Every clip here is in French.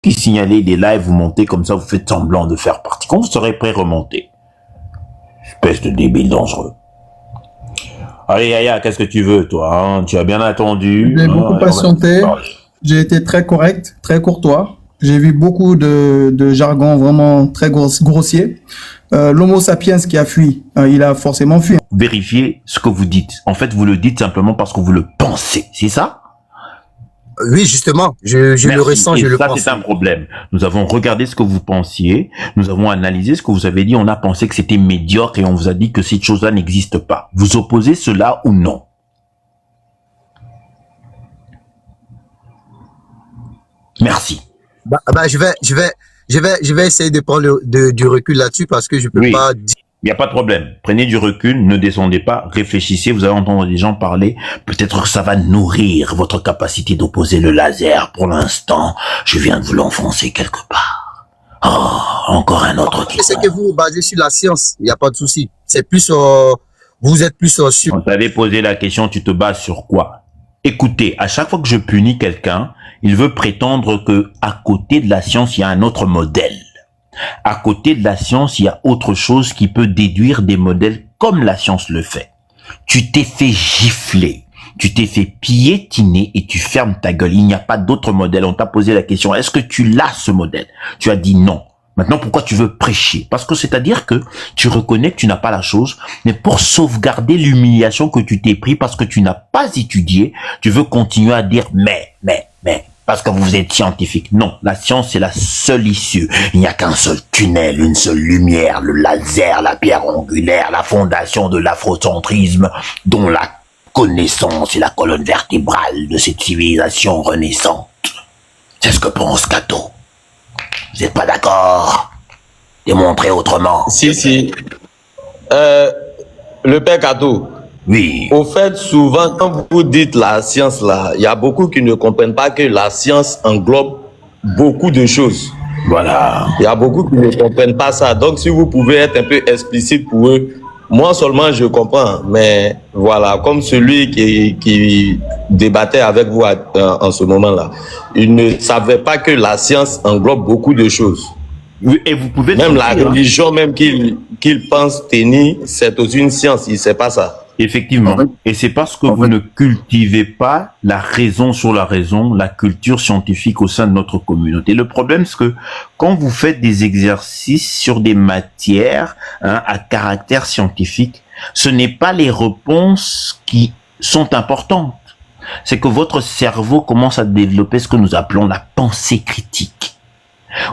qui signalez des lives, vous montez comme ça, vous faites semblant de faire partie. Quand vous serez prêt, remontez. Espèce de débile dangereux. Allez, Yaya, qu'est-ce que tu veux, toi, hein? Tu as bien attendu. J'ai beaucoup patienté. J'ai été très correct, très courtois. J'ai vu beaucoup de jargon vraiment très grossier. L'homo sapiens qui a fui, il a forcément fui. Vérifiez ce que vous dites. En fait, vous le dites simplement parce que vous le pensez. C'est ça? Oui, justement, je le ressens, je le pense. Ça, c'est un problème. Nous avons regardé ce que vous pensiez, nous avons analysé ce que vous avez dit, on a pensé que c'était médiocre et on vous a dit que cette chose-là n'existe pas. Vous opposez cela ou non? Merci. Je vais essayer de prendre du recul là-dessus parce que je peux pas dire. Il n'y a pas de problème. Prenez du recul, ne descendez pas, réfléchissez, vous allez entendre des gens parler. Peut-être que ça va nourrir votre capacité d'opposer le laser. Pour l'instant, je viens de vous l'enfoncer quelque part. Oh, encore un autre qui... C'est que vous vous basez sur la science, il n'y a pas de souci. C'est plus... vous êtes plus sûr. On t'avait posé la question, tu te bases sur quoi? Écoutez, à chaque fois que je punis quelqu'un, il veut prétendre que à côté de la science, il y a un autre modèle. À côté de la science, il y a autre chose qui peut déduire des modèles comme la science le fait. Tu t'es fait gifler, tu t'es fait piétiner et tu fermes ta gueule. Il n'y a pas d'autre modèle. On t'a posé la question, est-ce que tu l'as ce modèle? Tu as dit non. Maintenant, pourquoi tu veux prêcher? Parce que c'est-à-dire que tu reconnais que tu n'as pas la chose, mais pour sauvegarder l'humiliation que tu t'es pris parce que tu n'as pas étudié, tu veux continuer à dire mais, parce que vous êtes scientifique. Non, la science, c'est la seule issue. Il n'y a qu'un seul tunnel, une seule lumière, le laser, la pierre angulaire, la fondation de l'afrocentrisme, dont la connaissance est la colonne vertébrale de cette civilisation renaissante. C'est ce que pense Cato. Vous n'êtes pas d'accord? Démontrez autrement. Si. Le père Cato. Oui. Au fait, souvent, quand vous dites la science, là, il y a beaucoup qui ne comprennent pas que la science englobe beaucoup de choses. Voilà. Il y a beaucoup qui ne comprennent pas ça. Donc, si vous pouvez être un peu explicite pour eux, moi seulement je comprends. Mais voilà, comme celui qui débattait avec vous en ce moment-là, il ne savait pas que la science englobe beaucoup de choses. Oui, et vous pouvez... Même la religion, même qu'il pense tenir, c'est aussi une science. Il ne sait pas ça. Effectivement. Et c'est parce que vous ne cultivez pas la raison sur la raison, la culture scientifique au sein de notre communauté. Le problème, c'est que quand vous faites des exercices sur des matières à caractère scientifique, ce n'est pas les réponses qui sont importantes. C'est que votre cerveau commence à développer ce que nous appelons la pensée critique.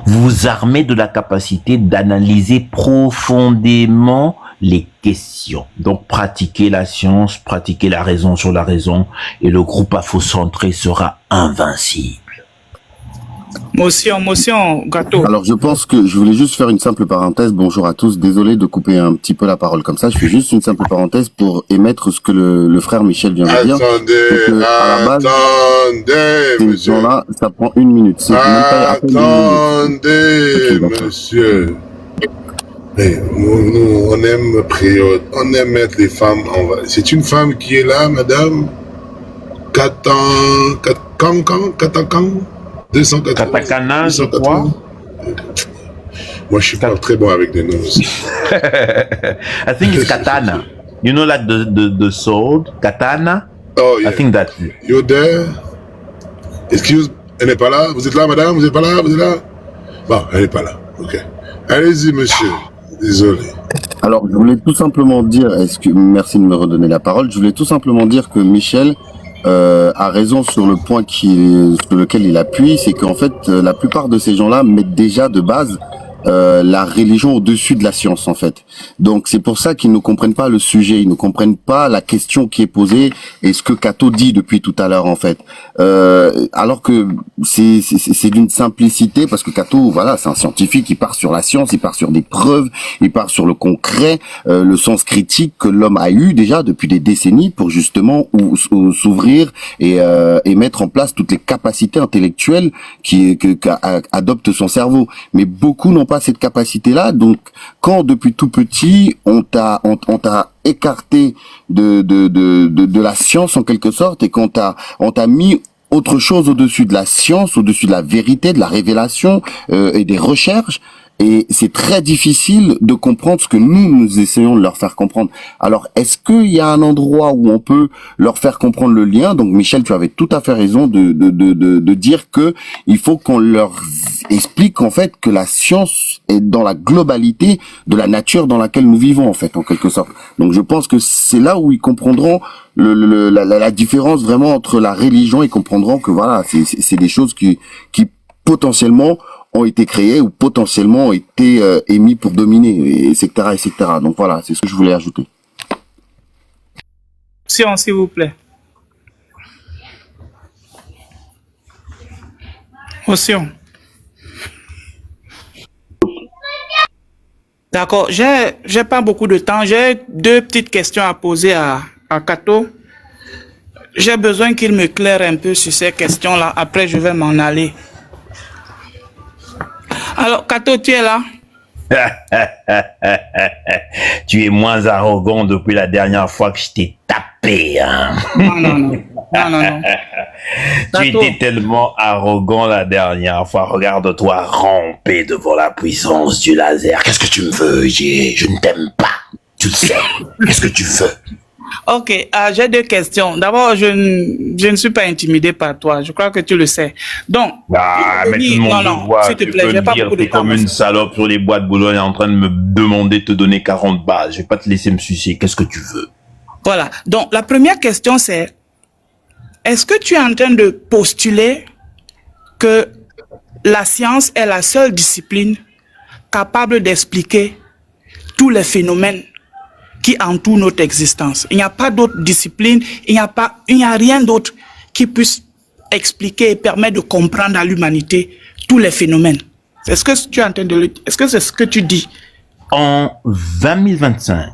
Vous vous armez de la capacité d'analyser profondément les questions. Donc, pratiquez la science, pratiquez la raison sur la raison, et le groupe afrocentré sera invincible. Motion, Gâteau. Alors, je pense que je voulais juste faire une simple parenthèse. Bonjour à tous. Désolé de couper un petit peu la parole comme ça. Je fais juste une simple parenthèse pour émettre ce que le frère Michel vient de dire. Attendez, ces gens-là, ça prend 1 minute. Attendez, monsieur. Mais nous, on aime prier, on aime mettre les femmes en valeur. C'est une femme qui est là, madame. Katakana, 280. Je crois. Moi, je suis pas très bon avec des noms aussi. I think it's katana. You know, like the sword, katana. Oh, yeah. I think that's it. You're there? Excuse, elle n'est pas là? Vous êtes là, madame? Vous êtes pas là? Vous êtes là? Bon, elle n'est pas là. Ok. Allez-y, monsieur. Désolé. Alors, je voulais tout simplement dire, merci de me redonner la parole, je voulais tout simplement dire que Michel a raison sur le point sur lequel il appuie, c'est qu'en fait, la plupart de ces gens-là mettent déjà de base la religion au-dessus de la science, en fait. Donc, c'est pour ça qu'ils ne comprennent pas le sujet, ils ne comprennent pas la question qui est posée et ce que Cato dit depuis tout à l'heure, en fait. Alors que c'est d'une simplicité, parce que Cato, voilà, c'est un scientifique, il part sur la science, il part sur des preuves, il part sur le concret, le sens critique que l'homme a eu déjà depuis des décennies pour justement s'ouvrir et mettre en place toutes les capacités intellectuelles qu'adopte son cerveau. Mais beaucoup n'ont pas cette capacité-là. Donc, quand depuis tout petit, on t'a écarté de la science en quelque sorte et qu'on t'a mis autre chose au-dessus de la science, au-dessus de la vérité, de la révélation et des recherches. Et c'est très difficile de comprendre ce que nous essayons de leur faire comprendre. Alors, est-ce qu'il y a un endroit où on peut leur faire comprendre le lien? Donc, Michel, tu avais tout à fait raison de dire que il faut qu'on leur explique en fait que la science est dans la globalité de la nature dans laquelle nous vivons en fait, en quelque sorte. Donc, je pense que c'est là où ils comprendront la différence vraiment entre la religion. Ils comprendront que voilà, c'est des choses qui potentiellement ont été créés ou potentiellement ont été émis pour dominer, etc., etc. Donc voilà, c'est ce que je voulais ajouter. S'il vous plaît. Motion. D'accord, j'ai pas beaucoup de temps. J'ai deux petites questions à poser à Kato. J'ai besoin qu'il me claire un peu sur ces questions-là. Après, je vais m'en aller. Alors, Kato, tu es là? Tu es moins arrogant depuis la dernière fois que je t'ai tapé. Hein? Non. Tu étais tellement arrogant la dernière fois. Regarde-toi ramper devant la puissance du laser. Qu'est-ce que tu me veux? Je ne t'aime pas. Tu le sais. Qu'est-ce que tu veux? Ok, j'ai deux questions. D'abord, je ne suis pas intimidé par toi. Je crois que tu le sais. Donc, mais tout le monde le voit. s'il te Tu plaît, peux j'ai me pas dire, beaucoup de t'es temps. comme une salope sur les bois de Boulogne en train de me demander de te donner 40 balles. Je vais pas te laisser me sucer. Qu'est-ce que tu veux? Voilà. Donc, la première question, c'est, est-ce que tu es en train de postuler que la science est la seule discipline capable d'expliquer tous les phénomènes qui entourent notre existence? Il n'y a pas d'autre discipline, il n'y a rien d'autre qui puisse expliquer et permettre de comprendre à l'humanité tous les phénomènes. Est-ce que tu es en train de est-ce que c'est ce que tu dis? En 2025,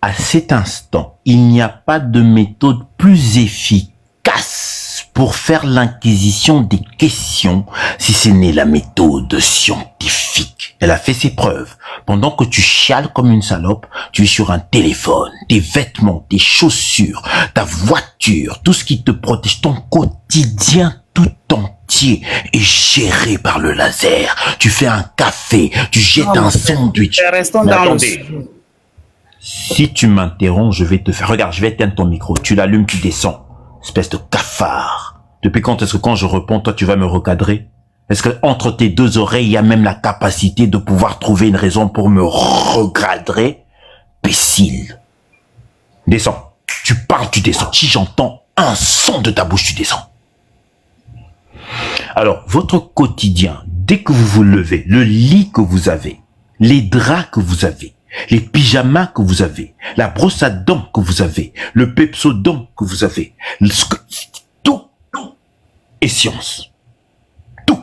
à cet instant, il n'y a pas de méthode plus efficace pour faire l'inquisition des questions si ce n'est la méthode scientifique. Elle a fait ses preuves. Pendant que tu chiales comme une salope, tu es sur un téléphone, tes vêtements, tes chaussures, ta voiture, tout ce qui te protège, ton quotidien tout entier est géré par le laser. Tu fais un café, tu jettes un sandwich. Restons Mais dans attendez. Si tu m'interromps, je vais te faire... Regarde, je vais éteindre ton micro. Tu l'allumes, tu descends. Espèce de cafard. Depuis quand est-ce que quand je réponds, toi, tu vas me recadrer? Est-ce que entre tes deux oreilles, il y a même la capacité de pouvoir trouver une raison pour me recadrer? Imbécile. Descends. Tu parles, tu descends. Si j'entends un son de ta bouche, tu descends. Alors, votre quotidien, dès que vous vous levez, le lit que vous avez, les draps que vous avez, les pyjamas que vous avez, la brosse à dents que vous avez, le Pepsodent que vous avez, tout est science. Tout.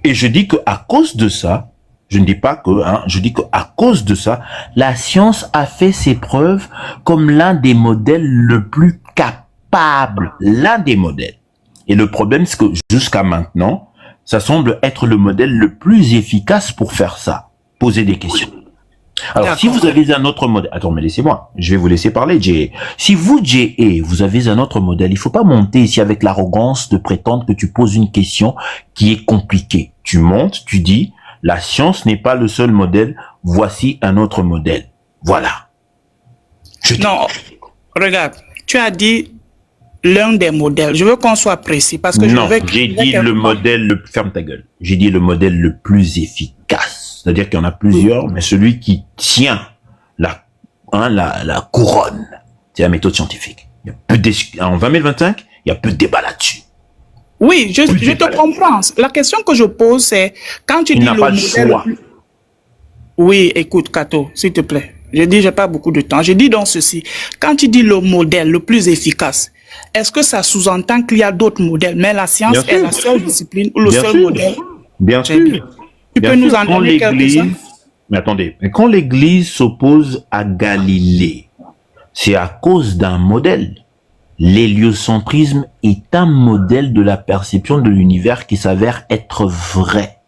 Et je dis que à cause de ça, je ne dis pas que, je dis que à cause de ça, la science a fait ses preuves comme l'un des modèles le plus capable, l'un des modèles. Et le problème, c'est que jusqu'à maintenant, ça semble être le modèle le plus efficace pour faire ça. Poser des questions. Alors, si vous avez un autre modèle... Attends, mais laissez-moi. Je vais vous laisser parler, J.A. Si vous, J.A., vous avez un autre modèle, il faut pas monter ici avec l'arrogance de prétendre que tu poses une question qui est compliquée. Tu montes, tu dis, la science n'est pas le seul modèle, voici un autre modèle. Voilà. Non, regarde, tu as dit l'un des modèles. Je veux qu'on soit précis parce que non, j'ai dit le modèle, ferme ta gueule. J'ai dit le modèle le plus efficace. C'est-à-dire qu'il y en a plusieurs, mais celui qui tient la couronne, c'est la méthode scientifique. Il y a peu en 2025, il y a peu de débat là-dessus. Oui, je te comprends. La question que je pose, c'est quand tu dis le modèle... Oui, écoute, Kato, s'il te plaît. Je dis, j'ai pas beaucoup de temps. Je dis donc ceci. Quand tu dis le modèle le plus efficace, est-ce que ça sous-entend qu'il y a d'autres modèles, mais la science est la seule discipline ou le seul modèle? Bien sûr. Tu peux nous en donner quelques-uns? Mais attendez, quand l'Église s'oppose à Galilée, c'est à cause d'un modèle. L'héliocentrisme est un modèle de la perception de l'univers qui s'avère être vrai.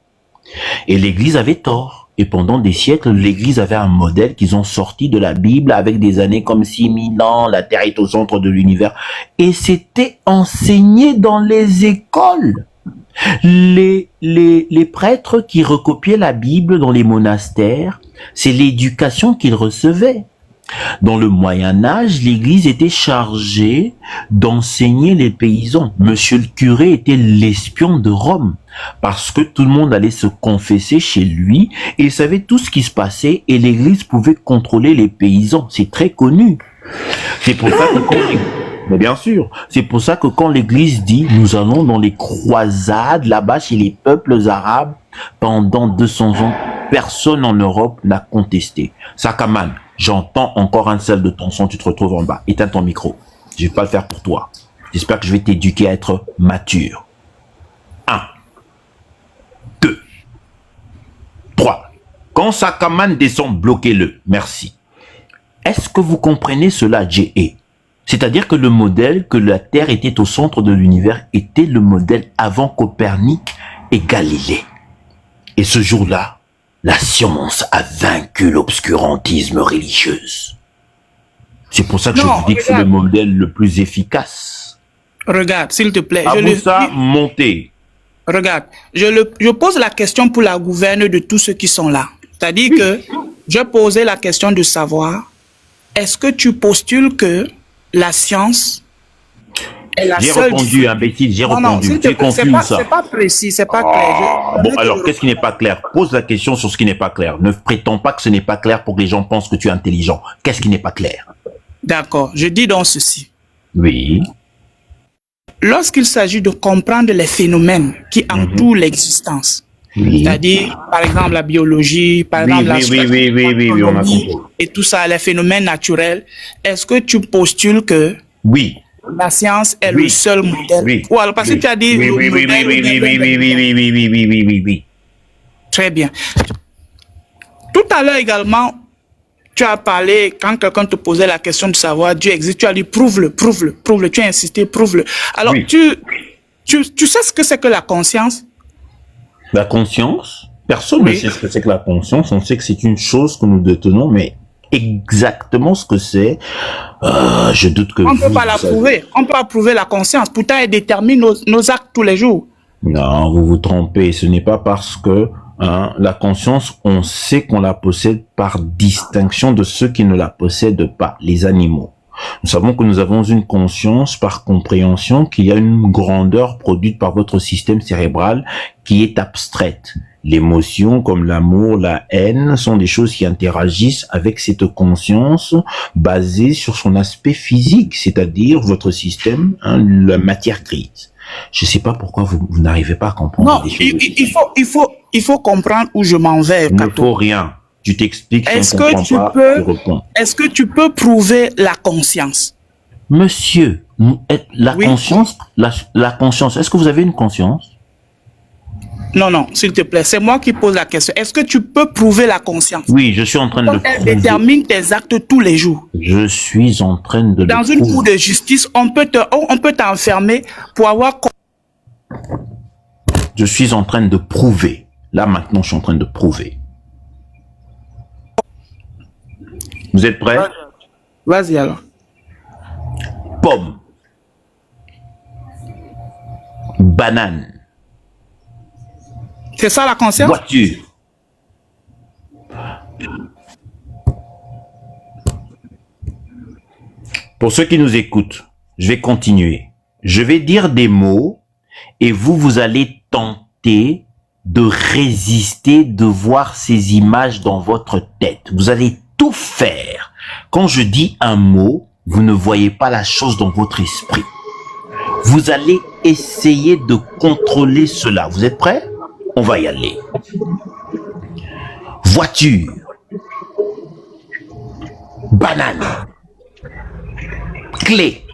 Et l'Église avait tort. Et pendant des siècles, l'Église avait un modèle qu'ils ont sorti de la Bible avec des années comme 6000 ans, la Terre est au centre de l'univers. Et c'était enseigné dans les écoles. Les prêtres qui recopiaient la Bible dans les monastères, c'est l'éducation qu'ils recevaient. Dans le Moyen-Âge, l'Église était chargée d'enseigner les paysans. Monsieur le curé était l'espion de Rome, parce que tout le monde allait se confesser chez lui et il savait tout ce qui se passait et l'Église pouvait contrôler les paysans. C'est très connu. C'est pour ça que mais bien sûr, c'est pour ça que quand l'Église dit « Nous allons dans les croisades là-bas chez les peuples arabes », pendant 200 ans, personne en Europe n'a contesté. Sakaman, j'entends encore un seul de ton son, tu te retrouves en bas. Éteins ton micro. Je vais pas le faire pour toi. J'espère que je vais t'éduquer à être mature. 1, 2, 3. Quand Sakaman descend, bloquez-le. Merci. Est-ce que vous comprenez cela, J.E.? C'est-à-dire que le modèle que la Terre était au centre de l'univers était le modèle avant Copernic et Galilée. Et ce jour-là, la science a vaincu l'obscurantisme religieux. C'est pour ça que je vous dis que c'est le modèle le plus efficace. Regarde, s'il te plaît. Montez. Regarde, je pose la question pour la gouverne de tous ceux qui sont là. C'est-à-dire que je posais la question de savoir, est-ce que tu postules que la science est la seule... J'ai répondu, imbécile, j'ai répondu. C'est confus, ça. C'est pas précis, c'est pas clair. Bon, alors, qu'est-ce qui n'est pas clair? Pose la question sur ce qui n'est pas clair. Ne prétends pas que ce n'est pas clair pour que les gens pensent que tu es intelligent. Qu'est-ce qui n'est pas clair? D'accord, je dis donc ceci. Oui. Lorsqu'il s'agit de comprendre les phénomènes qui entourent l'existence, c'est-à-dire, par exemple, la biologie, par exemple, oui, on a compris. Et tout ça, les phénomènes naturels, est-ce que tu postules que la science est le seul modèle? Ou alors, parce que tu as dit... Oui. Très bien. Tout à l'heure également, tu as parlé, quand quelqu'un te posait la question de savoir Dieu existe, tu as dit prouve-le. Tu as insisté, prouve-le. Alors, tu sais ce que c'est que la conscience? La conscience, personne ne sait ce que c'est que la conscience. On sait que c'est une chose que nous détenons, mais exactement ce que c'est, je doute que... On ne peut pas la prouver. On peut pas prouver la conscience. Pourtant, elle détermine nos actes tous les jours. Non, vous vous trompez. Ce n'est pas parce que la conscience, on sait qu'on la possède par distinction de ceux qui ne la possèdent pas, les animaux. Nous savons que nous avons une conscience par compréhension qu'il y a une grandeur produite par votre système cérébral qui est abstraite. L'émotion comme l'amour, la haine sont des choses qui interagissent avec cette conscience basée sur son aspect physique, c'est-à-dire votre système, la matière grise. Je ne sais pas pourquoi vous n'arrivez pas à comprendre les choses. Il faut comprendre où je m'en vais. Il ne faut rien. Tu t'expliques, est-ce que tu peux prouver la conscience? Monsieur, conscience, la conscience, est-ce que vous avez une conscience? Non, s'il te plaît, c'est moi qui pose la question. Est-ce que tu peux prouver la conscience? Oui, je suis en train de prouver. Elle détermine tes actes tous les jours. Je suis en train de Dans une cour de justice, on peut t'enfermer pour avoir... Je suis en train de prouver. Là, maintenant, je suis en train de prouver. Vous êtes prêts? Vas-y alors. Pomme. Banane. C'est ça la conscience? Voiture. Pour ceux qui nous écoutent, je vais continuer. Je vais dire des mots et vous allez tenter de résister, de voir ces images dans votre tête. Vous allez tout faire. Quand je dis un mot, vous ne voyez pas la chose dans votre esprit. Vous allez essayer de contrôler cela. Vous êtes prêts? On va y aller. Voiture. Banane. Clé.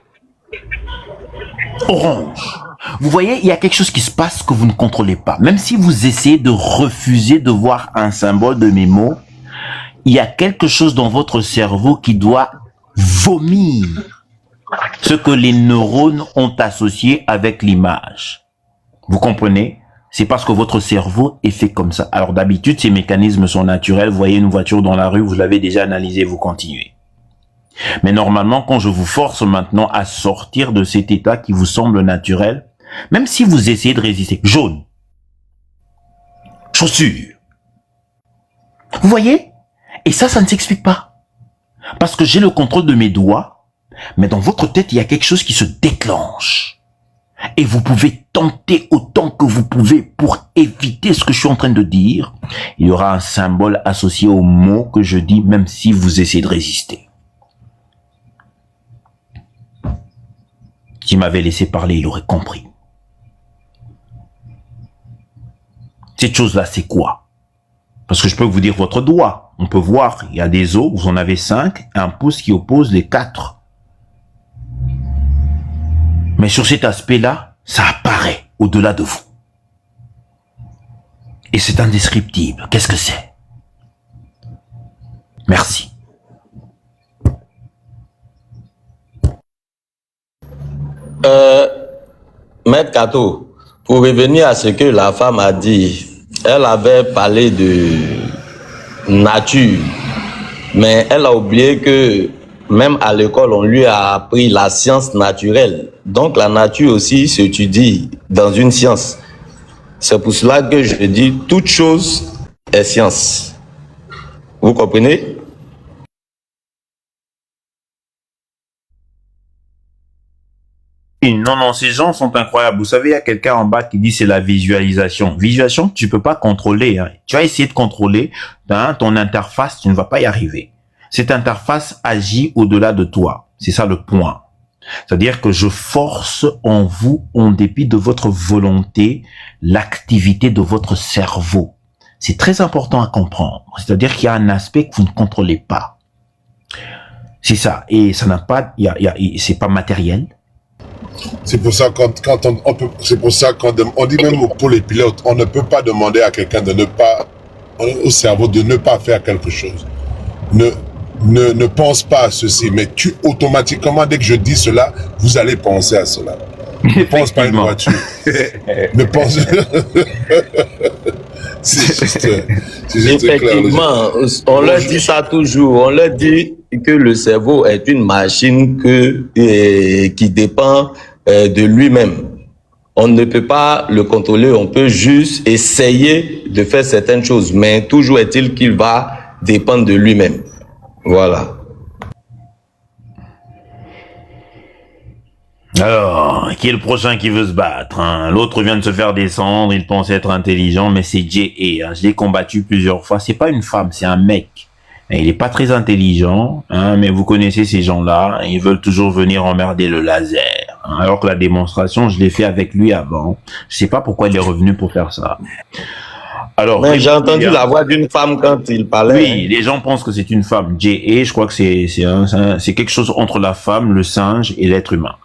Orange. Vous voyez, il y a quelque chose qui se passe que vous ne contrôlez pas. Même si vous essayez de refuser de voir un symbole de mes mots, il y a quelque chose dans votre cerveau qui doit vomir ce que les neurones ont associé avec l'image. Vous comprenez? c'est parce que votre cerveau est fait comme ça. Alors d'habitude, ces mécanismes sont naturels. Vous voyez une voiture dans la rue, vous l'avez déjà analysé, vous continuez. Mais normalement, quand je vous force maintenant à sortir de cet état qui vous semble naturel, même si vous essayez de résister, jaune, chaussures, vous voyez? Et ça ne s'explique pas. Parce que j'ai le contrôle de mes doigts, mais dans votre tête, il y a quelque chose qui se déclenche. Et vous pouvez tenter autant que vous pouvez pour éviter ce que je suis en train de dire. Il y aura un symbole associé au mot que je dis, même si vous essayez de résister. S'il m'avait laissé parler, il aurait compris. Cette chose-là, c'est quoi? Parce que je peux vous dire votre doigt. On peut voir, il y a des os, vous en avez 5, un pouce qui oppose les 4. Mais sur cet aspect-là, ça apparaît au-delà de vous. Et c'est indescriptible. Qu'est-ce que c'est? Merci. Maître Kato, pour revenir à ce que la femme a dit, elle avait parlé de nature, mais elle a oublié que même à l'école, on lui a appris la science naturelle. Donc la nature aussi s'étudie dans une science. C'est pour cela que je dis toute chose est science. Vous comprenez? Non, ces gens sont incroyables. Vous savez, il y a quelqu'un en bas qui dit c'est la visualisation. Visualisation, tu peux pas contrôler. Hein. Tu vas essayer de contrôler ton interface, tu ne vas pas y arriver. Cette interface agit au-delà de toi. C'est ça le point. C'est-à-dire que je force en vous, en dépit de votre volonté, l'activité de votre cerveau. C'est très important à comprendre. C'est-à-dire qu'il y a un aspect que vous ne contrôlez pas. C'est ça. Et ça n'a pas, c'est pas matériel. C'est pour ça quand on peut, c'est pour ça quand on dit même pour les pilotes, on ne peut pas demander à quelqu'un de ne pas, au cerveau de ne pas faire quelque chose. Ne pense pas à ceci, mais tu automatiquement dès que je dis cela, vous allez penser à cela. Ne pense pas à une voiture. Ne pense. C'est juste effectivement, clair, on leur dit ça toujours. On leur dit que le cerveau est une machine qui dépend de lui-même. On ne peut pas le contrôler, on peut juste essayer de faire certaines choses, mais toujours est-il qu'il va dépendre de lui-même. Voilà. Alors, qui est le prochain qui veut se battre, hein? L'autre vient de se faire descendre, il pense être intelligent, mais c'est J.A. Hein? Je l'ai combattu plusieurs fois. C'est pas une femme, c'est un mec. Et il est pas très intelligent, hein, mais vous connaissez ces gens-là, ils veulent toujours venir emmerder le laser. Hein? Alors que la démonstration, je l'ai fait avec lui avant. Je sais pas pourquoi il est revenu pour faire ça. Alors, j'ai entendu la voix d'une femme quand il parlait. Oui, les gens pensent que c'est une femme. J.A., je crois que c'est quelque chose entre la femme, le singe et l'être humain.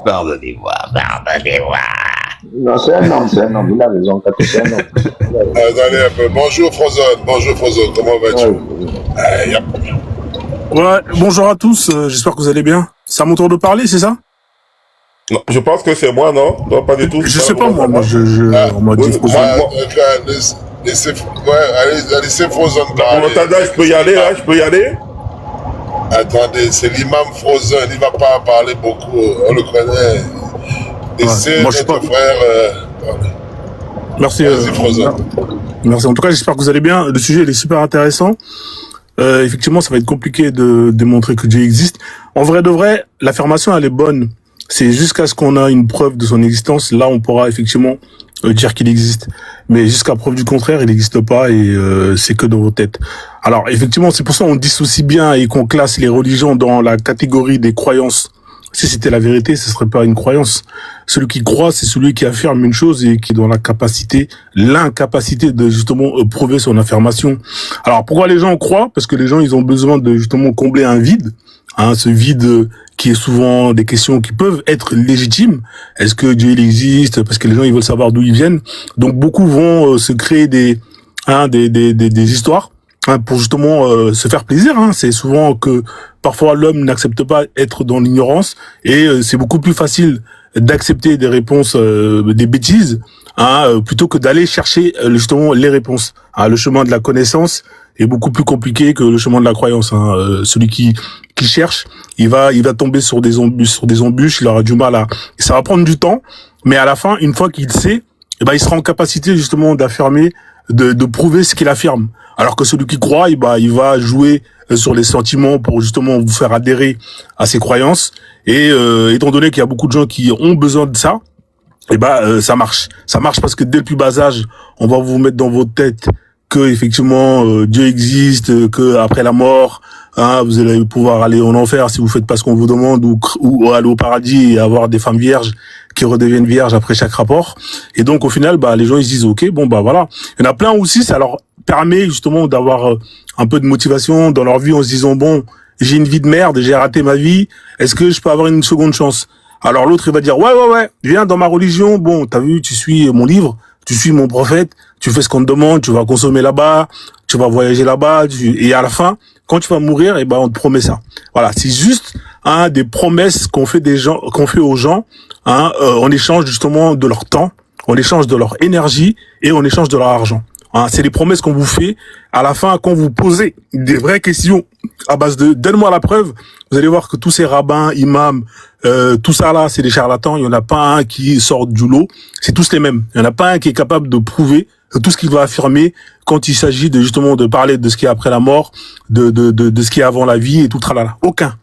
Pardonnez-moi. Non, c'est un homme, il a raison, Kato, c'est un homme. Attendez un peu. Bonjour Frozone, comment vas-tu? Ouais, bonjour à tous, j'espère que vous allez bien. C'est à mon tour de parler, c'est ça? Non, je pense que c'est moi, non? Non, pas du tout. Je sais pas, moi, on m'a dit... Laissez Frozone parler. Je peux y aller, hein? Je peux y aller? Attendez, c'est l'imam Frozone, il va pas parler beaucoup, on le connaît. Laissez notre frère parler. Merci. Vas-y, Frozone. Merci. En tout cas, j'espère que vous allez bien. Le sujet, il est super intéressant. Effectivement, ça va être compliqué de démontrer que Dieu existe. En vrai de vrai, l'affirmation, elle est bonne. C'est jusqu'à ce qu'on a une preuve de son existence, là, on pourra effectivement dire qu'il existe. Mais jusqu'à preuve du contraire, il n'existe pas et c'est que dans vos têtes. Alors, effectivement, c'est pour ça qu'on dissocie bien et qu'on classe les religions dans la catégorie des croyances. Si c'était la vérité, ce serait pas une croyance. Celui qui croit, c'est celui qui affirme une chose et qui est dans l'incapacité de justement prouver son affirmation. Alors, pourquoi les gens croient? Parce que les gens, ils ont besoin de justement combler un vide. Hein, ce vide qui est souvent des questions qui peuvent être légitimes. Est-ce que Dieu il existe? Parce que les gens ils veulent savoir d'où ils viennent. Donc beaucoup vont se créer des histoires hein, pour justement se faire plaisir. Hein. C'est souvent que parfois l'homme n'accepte pas être dans l'ignorance et c'est beaucoup plus facile d'accepter des réponses, des bêtises, hein, plutôt que d'aller chercher justement les réponses. Hein. Le chemin de la connaissance est beaucoup plus compliqué que le chemin de la croyance. Hein. Celui qui cherche, il va tomber sur des embûches, il aura du mal ça va prendre du temps, mais à la fin, une fois qu'il sait, eh ben il sera en capacité justement d'affirmer, de prouver ce qu'il affirme. Alors que celui qui croit, il va jouer sur les sentiments pour justement vous faire adhérer à ses croyances. Et étant donné qu'il y a beaucoup de gens qui ont besoin de ça, ça marche. Ça marche parce que dès le plus bas âge, on va vous mettre dans votre tête que effectivement Dieu existe, que après la mort, hein, vous allez pouvoir aller en enfer si vous faites pas ce qu'on vous demande, ou aller au paradis et avoir des femmes vierges qui redeviennent vierges après chaque rapport. Et donc au final, les gens ils se disent ok, bon voilà. Il y en a plein aussi, ça leur permet justement d'avoir un peu de motivation dans leur vie en se disant bon, j'ai une vie de merde, j'ai raté ma vie, est-ce que je peux avoir une seconde chance? Alors l'autre il va dire ouais, viens dans ma religion, bon t'as vu, tu suis mon livre, tu suis mon prophète, tu fais ce qu'on te demande, tu vas consommer là-bas, tu vas voyager là-bas, et à la fin, quand tu vas mourir, on te promet ça. Voilà, c'est juste des promesses qu'on fait aux gens, en échange justement de leur temps, en échange de leur énergie et en échange de leur argent. C'est les promesses qu'on vous fait. À la fin, quand vous posez des vraies questions à base de donne-moi la preuve, vous allez voir que tous ces rabbins, imams, tout ça là, c'est des charlatans. Il y en a pas un qui sort du lot. C'est tous les mêmes. Il y en a pas un qui est capable de prouver tout ce qu'il va affirmer quand il s'agit de justement de parler de ce qui est après la mort, de ce qui est avant la vie et tout tralala. Aucun.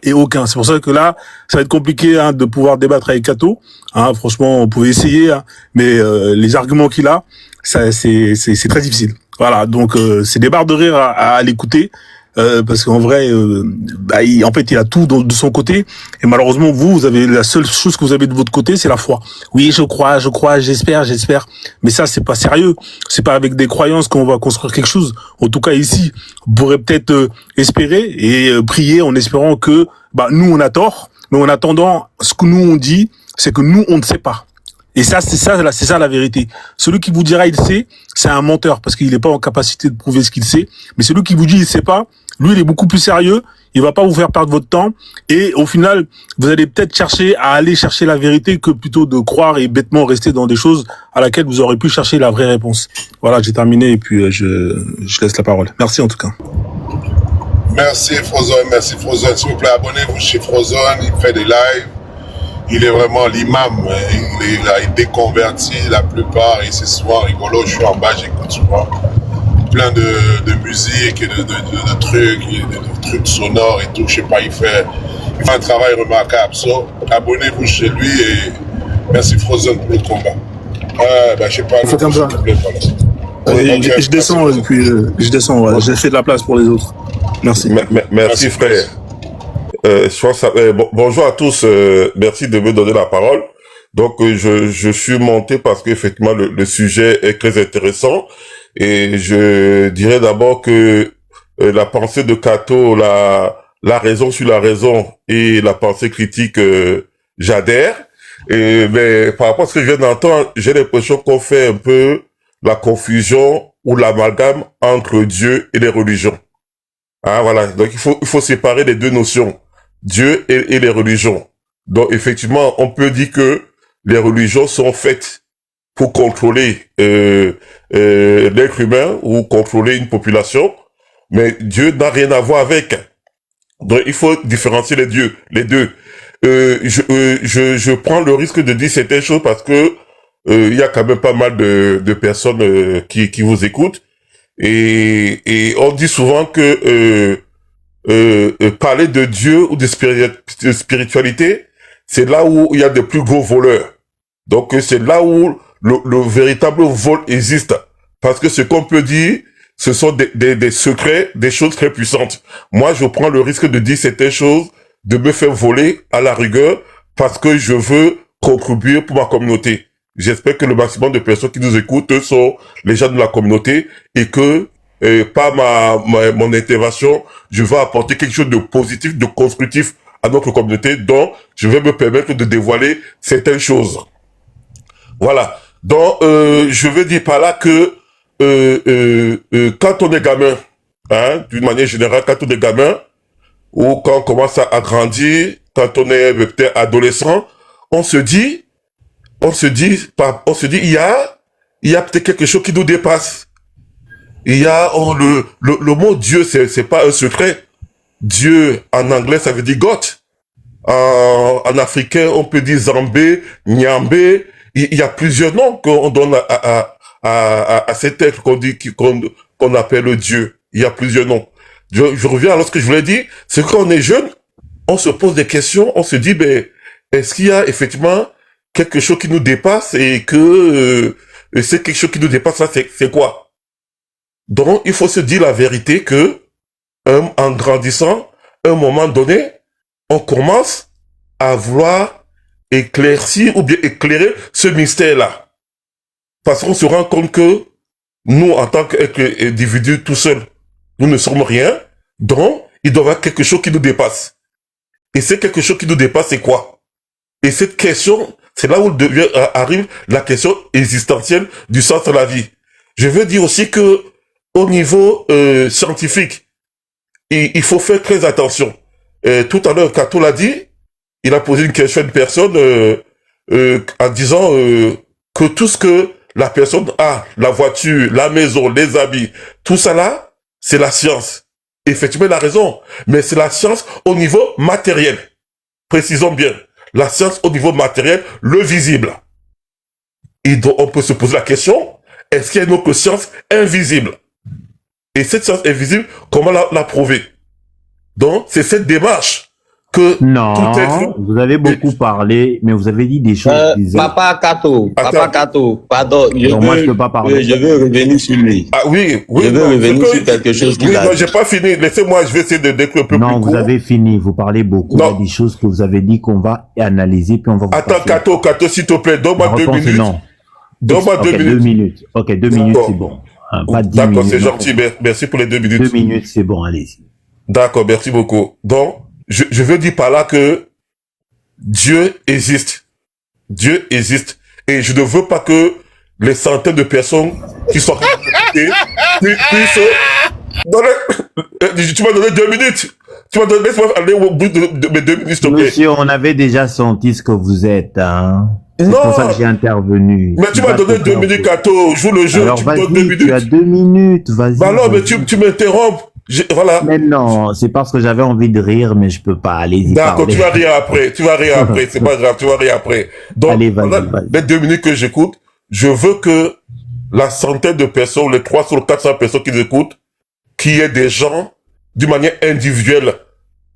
C'est pour ça que là, ça va être compliqué de pouvoir débattre avec Kato. Franchement, on pouvait essayer, mais les arguments qu'il a, ça c'est très difficile. Voilà, donc c'est des barres de rire à l'écouter. Parce qu'en vrai, il a tout de son côté. Et malheureusement, vous avez la seule chose que vous avez de votre côté, c'est la foi. Oui, je crois, j'espère. Mais ça, c'est pas sérieux. C'est pas avec des croyances qu'on va construire quelque chose. En tout cas, ici, vous pourrez peut-être espérer et prier en espérant que, nous, on a tort. Mais en attendant, ce que nous, on dit, c'est que nous, on ne sait pas. Et ça, c'est ça la vérité. Celui qui vous dira il sait, c'est un menteur parce qu'il n'est pas en capacité de prouver ce qu'il sait. Mais celui qui vous dit il sait pas, lui, il est beaucoup plus sérieux. Il va pas vous faire perdre votre temps. Et au final, vous allez peut-être aller chercher la vérité que plutôt de croire et bêtement rester dans des choses à laquelle vous aurez pu chercher la vraie réponse. Voilà, j'ai terminé et puis je laisse la parole. Merci en tout cas. Merci Frozone. S'il vous plaît, abonnez-vous chez Frozone. Il fait des lives. Il est vraiment l'imam. Il a été converti la plupart et c'est souvent rigolo. Je suis en bas, j'écoute souvent plein de musique et de trucs sonores et tout. Je sais pas, il fait un travail remarquable. So, abonnez-vous chez lui et merci Frozone pour le combat. Je sais pas. C'est comme ça. Je descends et puis je descends. Voilà. J'ai fait de la place pour les autres. Merci. Merci frère. Bonjour à tous, merci de me donner la parole. Donc je suis monté parce qu'effectivement le sujet est très intéressant et je dirais d'abord que la pensée de Kato, la raison sur la raison et la pensée critique, j'adhère. Mais par rapport à ce que je viens d'entendre, j'ai l'impression qu'on fait un peu la confusion ou l'amalgame entre Dieu et les religions. Voilà, donc il faut séparer les deux notions. Dieu et les religions. Donc effectivement, on peut dire que les religions sont faites pour contrôler l'être humain ou contrôler une population, mais Dieu n'a rien à voir avec. Donc il faut différencier les deux. Je prends le risque de dire certaines choses parce que il y a quand même pas mal de personnes qui vous écoutent et on dit souvent que parler de Dieu ou de spiritualité, c'est là où il y a des plus gros voleurs. Donc c'est là où le véritable vol existe. Parce que ce qu'on peut dire, ce sont des secrets, des choses très puissantes. Moi, je prends le risque de dire certaines choses, de me faire voler à la rigueur, parce que je veux contribuer pour ma communauté. J'espère que le maximum de personnes qui nous écoutent sont les gens de la communauté et que par mon intervention, je vais apporter quelque chose de positif, de constructif à notre communauté, donc je vais me permettre de dévoiler certaines choses. Voilà. Donc, je veux dire par là que quand on est gamin, hein, d'une manière générale, quand on est gamin, ou quand on commence à grandir, quand on est peut-être adolescent, on se dit, il y a peut-être quelque chose qui nous dépasse. Il y a, le mot Dieu, c'est pas un secret. Dieu, en anglais, ça veut dire God. En africain, on peut dire Zambé, Nyambé. Il y a plusieurs noms qu'on donne à cet être qu'on appelle Dieu. Il y a plusieurs noms. Je reviens à ce que je voulais dire, c'est que quand on est jeune, on se pose des questions, on se dit, ben, est-ce qu'il y a effectivement quelque chose qui nous dépasse et que c'est quelque chose qui nous dépasse, là, c'est quoi? Donc, il faut se dire la vérité que, en grandissant, à un moment donné, on commence à vouloir éclaircir ou bien éclairer ce mystère-là. Parce qu'on se rend compte que nous, en tant qu'individus tout seuls, nous ne sommes rien, donc il doit y avoir quelque chose qui nous dépasse. Et c'est quelque chose qui nous dépasse, c'est quoi? Et cette question, c'est là où arrive la question existentielle du sens de la vie. Je veux dire aussi que au niveau scientifique, il faut faire très attention. Tout à l'heure, Kato l'a dit, il a posé une question à une personne en disant que tout ce que la personne a, la voiture, la maison, les habits, tout ça là, c'est la science. Effectivement, il a raison. Mais c'est la science au niveau matériel. Précisons bien. La science au niveau matériel, le visible. Et donc, on peut se poser la question, est-ce qu'il y a une autre science invisible? Et cette science invisible, comment la prouver? Donc, c'est cette démarche que Non, tout être... vous avez beaucoup parlé, mais vous avez dit des choses bizarres. Papa Kato, pardon, moi, je peux pas parler. je veux revenir sur lui. Ah oui, Je veux revenir sur quelque chose qu'il oui, a non, dit. j'ai pas fini. Laissez-moi, je vais essayer de décrire un peu Non, plus vous court. avez fini, vous parlez beaucoup. Non. Il y a des choses que vous avez dit qu'on va analyser, puis on va vous Attends, passer. Kato, s'il te plaît, La donne-moi 2 réponse est minutes. non. Donne-moi Ok, 2 minutes. 2 minutes. Ok, 2 minutes, D'accord. c'est bon. Hein, pas 10 minutes. D'accord, c'est non. gentil. Merci pour les 2 minutes. 2 minutes, c'est bon, allez-y. D'accord, merci beaucoup. Donc, je veux dire par là que Dieu existe. Dieu existe. Et je ne veux pas que les centaines de personnes qui sont puissent donner... Tu m'as donné 2 minutes. Tu m'as donné... Laisse-moi aller au bout de mes 2 minutes, s'il te plaît. Monsieur, on avait déjà senti ce que vous êtes, hein. C'est Non. pour ça que j'ai intervenu. Mais tu m'as donné 2 minutes, Kato. Joue le jeu, Alors tu me donnes 2 vas-y, minutes. tu as 2 minutes, vas-y. Bah non, mais vas-y. tu m'interromps. Voilà. Mais non, c'est parce que j'avais envie de rire, mais je peux pas. Allez-y, D'accord, parlez. tu vas rire après. Tu vas rire après. C'est pas grave, tu vas rire après. Donc, Allez, vas-y, pendant vas-y. les 2 minutes que j'écoute, je veux que la centaine de personnes, les 300 ou 400 personnes qui écoutent, qu'il y ait des gens, d'une manière individuelle,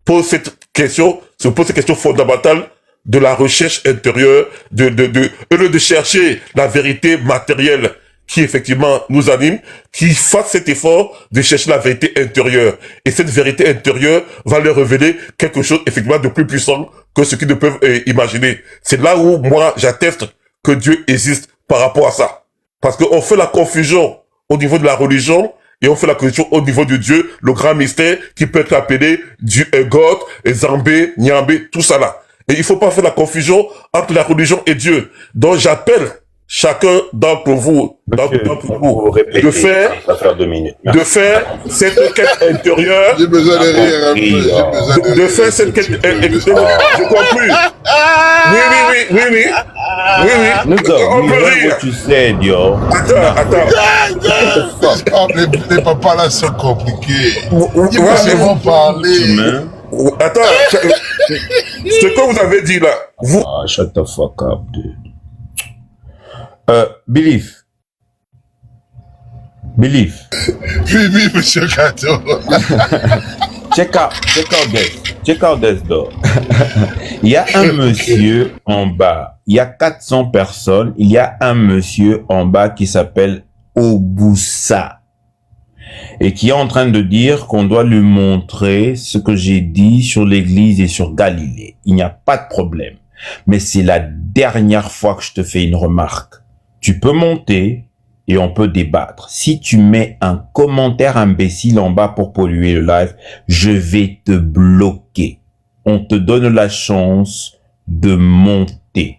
se posent cette question fondamentale de la recherche intérieure, au lieu de chercher la vérité matérielle qui effectivement nous anime, qui fasse cet effort de chercher la vérité intérieure. Et cette vérité intérieure va leur révéler quelque chose effectivement de plus puissant que ce qu'ils ne peuvent imaginer. C'est là où moi j'atteste que Dieu existe par rapport à ça. Parce qu'on fait la confusion au niveau de la religion et on fait la confusion au niveau de Dieu, le grand mystère qui peut être appelé Dieu, God, Zambé, Nyambé, tout ça là. Et il faut pas faire la confusion entre la religion et Dieu. Donc j'appelle chacun d'entre vous, de faire, de faire cette quête intérieure. J'ai besoin de rire un peu. J'ai besoin De faire cette quête intérieure. Je conclue. Oui. On peut rire. Tu sais, Dio. Attends. Les papas là sont compliqués. Ils Ouais, vont parler. Attends. Ce que vous avez dit là, vous. Ah, shut the fuck up, dude. Believe. Oui, monsieur Kato. Check out this door. Il y a un monsieur en bas. Il y a 400 personnes. Il y a un monsieur en bas qui s'appelle Obusa. Et qui est en train de dire qu'on doit lui montrer ce que j'ai dit sur l'église et sur Galilée. Il n'y a pas de problème. Mais c'est la dernière fois que je te fais une remarque. Tu peux monter et on peut débattre. Si tu mets un commentaire imbécile en bas pour polluer le live, je vais te bloquer. On te donne la chance de monter.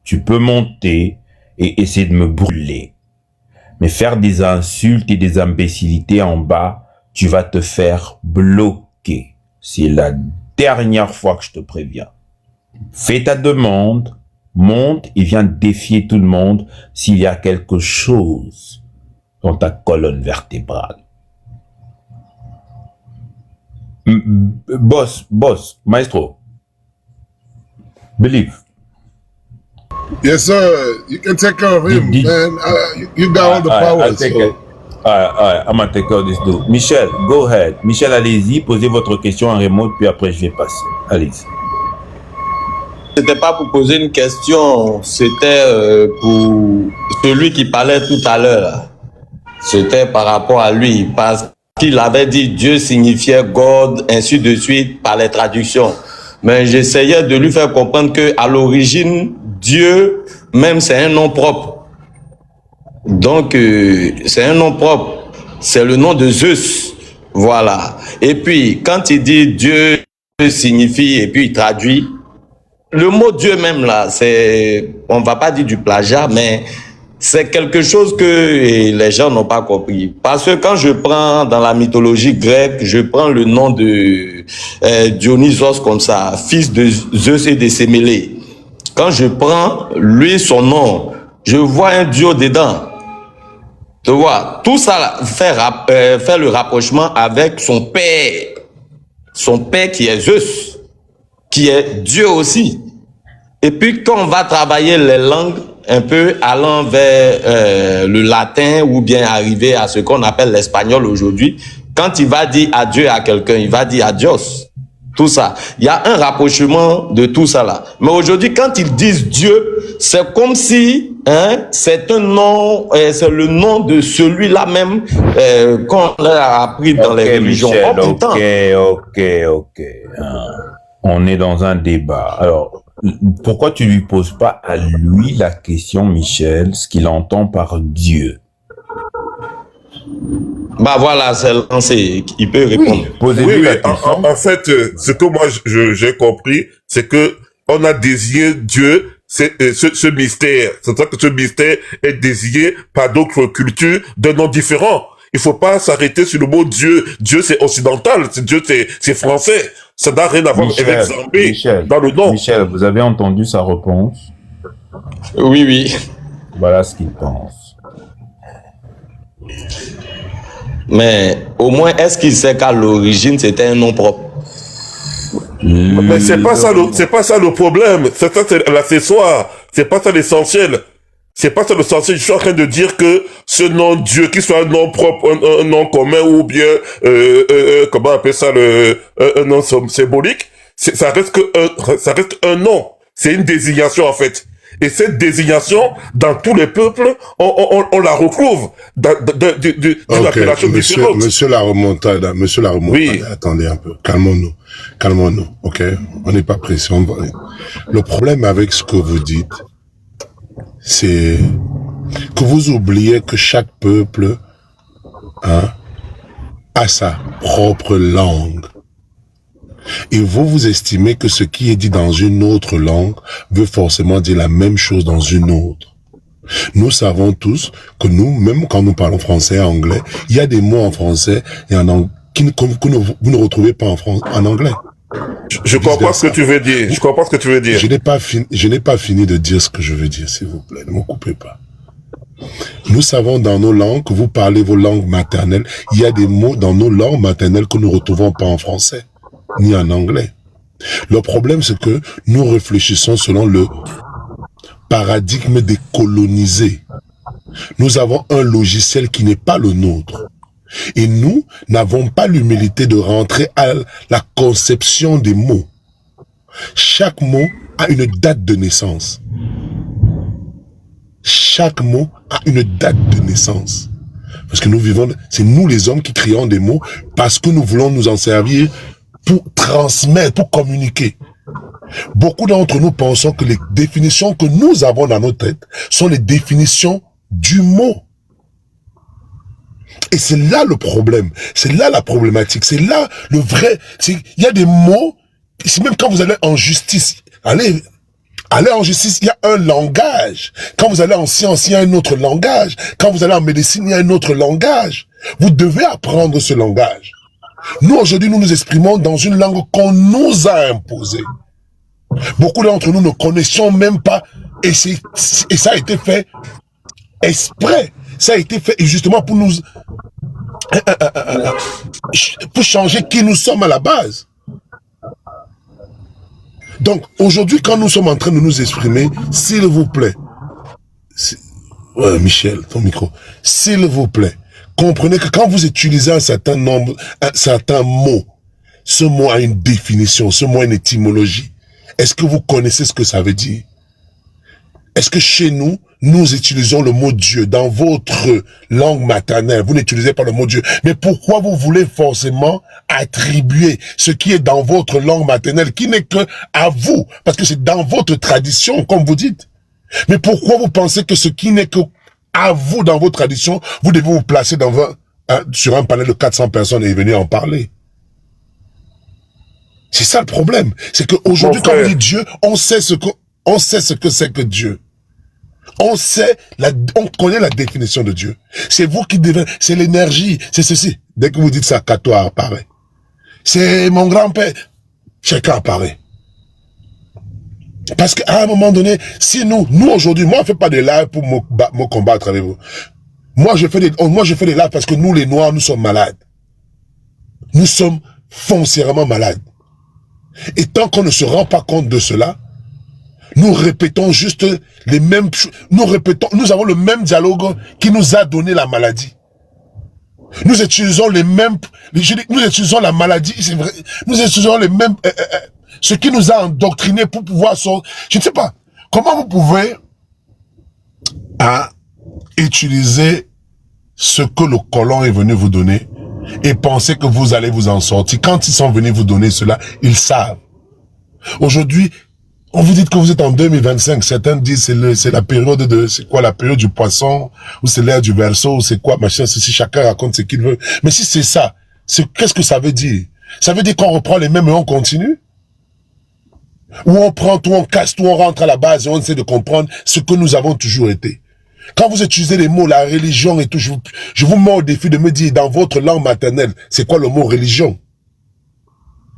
Tu peux monter et essayer de me brûler. Mais faire des insultes et des imbécilités en bas, tu vas te faire bloquer. C'est la dernière fois que je te préviens. Fais ta demande, monte et viens défier tout le monde s'il y a quelque chose dans ta colonne vertébrale. Boss, maestro. Believe. Yes, sir. You can take care of him, man. You got all the power. I'll take it. I'm gonna take care of this dude. Michel, go ahead. Michel, allez-y, posez votre question en remote, puis après je vais passer. Allez-y. C'était pas pour poser une question, c'était pour celui qui parlait tout à l'heure. C'était par rapport à lui, parce qu'il avait dit Dieu signifiait God, ainsi de suite, par les traductions. Mais j'essayais de lui faire comprendre que à l'origine, Dieu, même c'est un nom propre. Donc, c'est un nom propre. C'est le nom de Zeus. Voilà. Et puis, quand il dit Dieu signifie, et puis il traduit, le mot Dieu même là, c'est, on va pas dire du plagiat, mais c'est quelque chose que les gens n'ont pas compris. Parce que quand je prends dans la mythologie grecque, je prends le nom de Dionysos comme ça, fils de Zeus et de Sémélé. Quand je prends lui son nom, je vois un dieu dedans. Tu vois, tout ça fait le rapprochement avec son père qui est Zeus, qui est Dieu aussi. Et puis quand on va travailler les langues, un peu allant vers le latin ou bien arriver à ce qu'on appelle l'espagnol aujourd'hui, quand il va dire adieu à quelqu'un, il va dire adios. Tout ça. Il y a un rapprochement de tout ça là. Mais aujourd'hui, quand ils disent Dieu, c'est comme si c'est un nom, c'est le nom de celui-là même qu'on a appris dans les religions. Michel, ok. On est dans un débat. Alors, pourquoi tu lui poses pas à lui la question, Michel, ce qu'il entend par Dieu? Bah voilà, c'est lancé. Il peut répondre. Oui, mais en fait, ce que moi j'ai compris, c'est que on a désigné Dieu, c'est ce mystère. C'est ça que ce mystère est désigné par d'autres cultures de noms différents. Il faut pas s'arrêter sur le mot Dieu. Dieu c'est occidental, Dieu c'est français. Ça n'a rien à voir avec Zambé dans le nom. Michel, vous avez entendu sa réponse? Oui. Voilà ce qu'il pense. Mais au moins, est-ce qu'il sait qu'à l'origine, c'était un nom propre? Mais c'est pas ça le problème. C'est l'accessoire. C'est pas ça l'essentiel. C'est pas ça l'essentiel. Je suis en train de dire que ce nom Dieu, qu'il soit un nom propre, un nom commun ou bien, comment on appelle ça, un nom symbolique, ça reste un nom. C'est une désignation, en fait. Et cette désignation, dans tous les peuples, on la retrouve d'une appellation différente. Monsieur la remontada, oui. Attendez un peu, calmons-nous, ok? On n'est pas pressé. Le problème avec ce que vous dites, c'est que vous oubliez que chaque peuple a sa propre langue. Et vous estimez que ce qui est dit dans une autre langue veut forcément dire la même chose dans une autre. Nous savons tous que nous, même quand nous parlons français et anglais, il y a des mots en français et en anglais que vous ne retrouvez pas en anglais. Je comprends ce que tu veux dire. Je comprends ce que tu veux dire. Je n'ai pas fini de dire ce que je veux dire, s'il vous plaît. Ne me coupez pas. Nous savons dans nos langues que vous parlez vos langues maternelles. Il y a des mots dans nos langues maternelles que nous ne retrouvons pas en français, ni en anglais. Le problème, c'est que nous réfléchissons selon le paradigme des colonisés. Nous avons un logiciel qui n'est pas le nôtre. Et nous n'avons pas l'humilité de rentrer à la conception des mots. Chaque mot a une date de naissance. Chaque mot a une date de naissance. Parce que nous vivons, c'est nous les hommes qui créons des mots parce que nous voulons nous en servir pour transmettre, pour communiquer. Beaucoup d'entre nous pensons que les définitions que nous avons dans nos têtes sont les définitions du mot. Et c'est là le problème, c'est là la problématique, c'est là le vrai, il y a des mots, c'est même quand vous allez en justice, allez en justice, il y a un langage. Quand vous allez en science, il y a un autre langage. Quand vous allez en médecine, il y a un autre langage. Vous devez apprendre ce langage. Nous, aujourd'hui, nous nous exprimons dans une langue qu'on nous a imposée. Beaucoup d'entre nous ne connaissons même pas, et ça a été fait exprès. Ça a été fait justement pour nous, pour changer qui nous sommes à la base. Donc, aujourd'hui, quand nous sommes en train de nous exprimer, s'il vous plaît, ouais, Michel, ton micro, s'il vous plaît, comprenez que quand vous utilisez un certain nombre, un certain mot, ce mot a une définition, ce mot a une étymologie. Est-ce que vous connaissez ce que ça veut dire? Est-ce que chez nous, nous utilisons le mot Dieu dans votre langue maternelle? Vous n'utilisez pas le mot Dieu. Mais pourquoi vous voulez forcément attribuer ce qui est dans votre langue maternelle, qui n'est que à vous? Parce que c'est dans votre tradition, comme vous dites. Mais pourquoi vous pensez que ce qui n'est que à vous dans votre tradition, vous devez vous placer sur un panel de 400 personnes et venir en parler? C'est ça le problème. C'est qu'aujourd'hui, quand on dit Dieu, on sait ce que c'est que Dieu. On connaît la définition de Dieu. C'est vous qui devez, c'est l'énergie, c'est ceci. Dès que vous dites ça, Katoa apparaît. C'est mon grand-père. Chacun apparaît. Parce qu'à un moment donné, si nous aujourd'hui, moi, je ne fais pas des lives pour me combattre avec vous. Moi, je fais des lives parce que nous, les Noirs, nous sommes malades. Nous sommes foncièrement malades. Et tant qu'on ne se rend pas compte de cela, nous répétons juste les mêmes choses. Nous avons le même dialogue qui nous a donné la maladie. Nous utilisons nous utilisons la maladie, c'est vrai. Nous utilisons les mêmes, ce qui nous a endoctrinés pour pouvoir sortir. Je ne sais pas. Comment vous pouvez, utiliser ce que le colon est venu vous donner et penser que vous allez vous en sortir? Quand ils sont venus vous donner cela, ils savent. Aujourd'hui, on vous dit que vous êtes en 2025. Certains disent c'est la période c'est quoi la période du poisson, ou c'est l'ère du Verseau, ou c'est quoi, machin, si chacun raconte ce qu'il veut. Mais si c'est ça, qu'est-ce que ça veut dire? Ça veut dire qu'on reprend les mêmes et on continue? Ou on prend tout, on casse tout, on rentre à la base et on essaie de comprendre ce que nous avons toujours été. Quand vous utilisez les mots, la religion et tout, je vous mets au défi de me dire dans votre langue maternelle, c'est quoi le mot religion?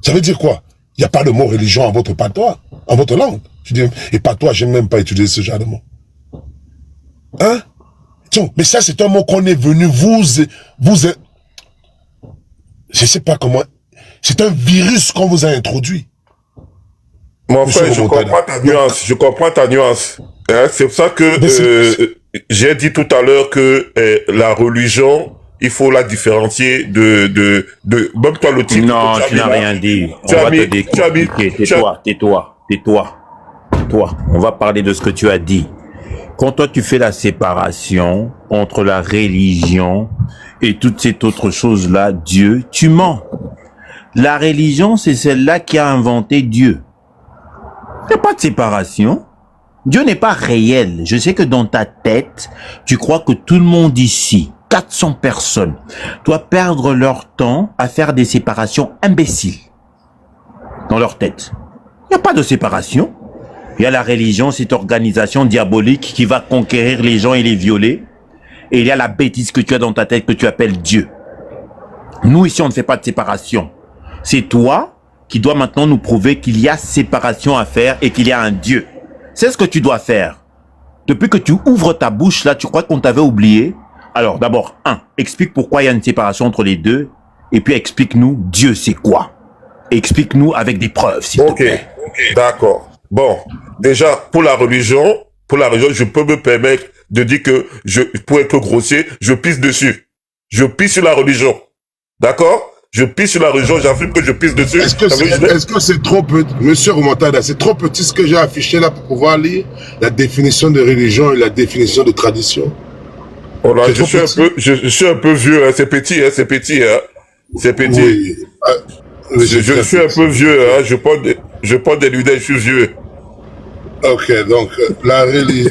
Ça veut dire quoi? Il n'y a pas de mot religion en votre patois, en votre langue. Je dis, et patois, j'aime même pas utiliser ce genre de mot. Hein? Mais ça, c'est un mot qu'on est venu je sais pas comment, c'est un virus qu'on vous a introduit. Mon frère, je comprends ta nuance, Hein, c'est pour ça que j'ai dit tout à l'heure que la religion, il faut la différencier de même toi le titre. Non, tu n'as rien dit. On va te décortiquer. Tais-toi. On va parler de ce que tu as dit. Quand toi tu fais la séparation entre la religion et toutes ces autres choses-là, Dieu, tu mens. La religion, c'est celle-là qui a inventé Dieu. Il n'y a pas de séparation. Dieu n'est pas réel. Je sais que dans ta tête, tu crois que tout le monde ici, 400 personnes, doit perdre leur temps à faire des séparations imbéciles. Dans leur tête. Il n'y a pas de séparation. Il y a la religion, cette organisation diabolique qui va conquérir les gens et les violer. Et il y a la bêtise que tu as dans ta tête que tu appelles Dieu. Nous, ici, on ne fait pas de séparation. C'est toi qui dois maintenant nous prouver qu'il y a séparation à faire et qu'il y a un Dieu. C'est ce que tu dois faire. Depuis que tu ouvres ta bouche, là, tu crois qu'on t'avait oublié. Alors, d'abord, explique pourquoi il y a une séparation entre les deux. Et puis, explique-nous, Dieu, c'est quoi? Explique-nous avec des preuves, s'il te plaît. Ok, d'accord. Bon, déjà, pour la religion, je peux me permettre de dire que, pour être grossier, je pisse dessus. Je pisse sur la religion. D'accord? Je pisse sur la religion, j'affirme que je pisse dessus. Est-ce que c'est trop petit, monsieur Remontada, c'est trop petit ce que j'ai affiché là pour pouvoir lire la définition de religion et la définition de tradition? Oh là, je suis un peu vieux, hein, c'est petit, c'est petit. Oui. Je suis un peu vieux, hein, je porte des lunettes, je suis vieux. Ok, donc, la religion.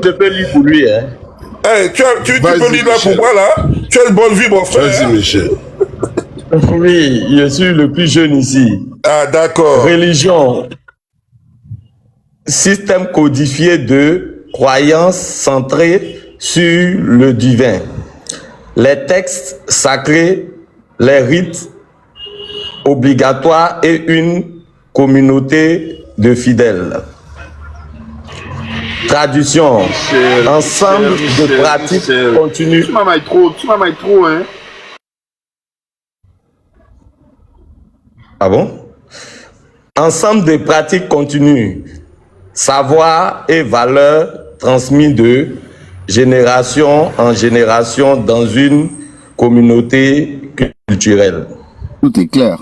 Je peux lire pour lui, hein. Hey, tu peux lire là pour moi, là? Tu as une bonne vie, mon frère. Vas-y, Michel. Oui, je suis le plus jeune ici. Ah, d'accord. Religion. Système codifié de croyances centrées sur le divin, les textes sacrés, les rites obligatoires et une communauté de fidèles. Traduction, ensemble de pratiques continues. Tu m'as trop, hein. Ah bon? Ensemble de pratiques continues, savoir et valeurs transmis de génération en génération dans une communauté culturelle. Tout est clair.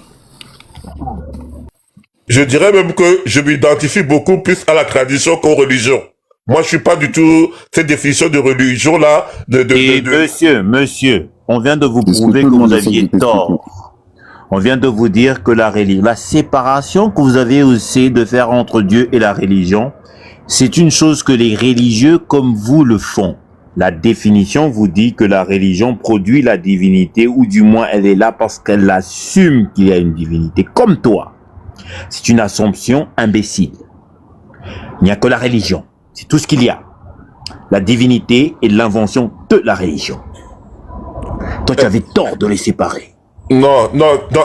Je dirais même que je m'identifie beaucoup plus à la tradition qu'aux religions. Moi, je suis pas du tout cette définition de religion là. Monsieur, on vient de vous prouver que vous aviez tort. On vient de vous dire que la séparation que vous avez essayé de faire entre Dieu et la religion, c'est une chose que les religieux comme vous le font. La définition vous dit que la religion produit la divinité, ou du moins elle est là parce qu'elle assume qu'il y a une divinité, comme toi. C'est une assumption imbécile. Il n'y a que la religion. C'est tout ce qu'il y a. La divinité est l'invention de la religion. Toi, tu avais tort de les séparer. Non,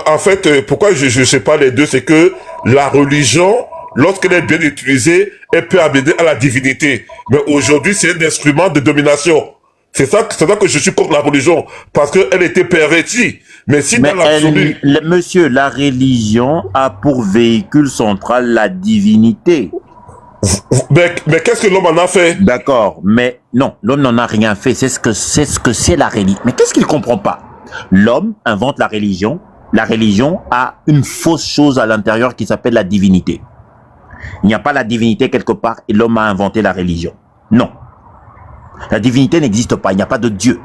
en fait, pourquoi je sais pas les deux, c'est que la religion, lorsqu'elle est bien utilisée, elle peut amener à la divinité. Mais aujourd'hui, c'est un instrument de domination. C'est ça que je suis contre la religion, parce qu'elle était pervertie. Mais si dans l'absolu... Monsieur, la religion a pour véhicule central la divinité. Mais qu'est-ce que l'homme en a fait? D'accord, mais non, l'homme n'en a rien fait. C'est ce que c'est la religion. Mais qu'est-ce qu'il comprend pas? L'homme invente la religion. La religion a une fausse chose à l'intérieur qui s'appelle la divinité. Il n'y a pas la divinité quelque part et l'homme a inventé la religion. Non. La divinité n'existe pas, il n'y a pas de Dieu.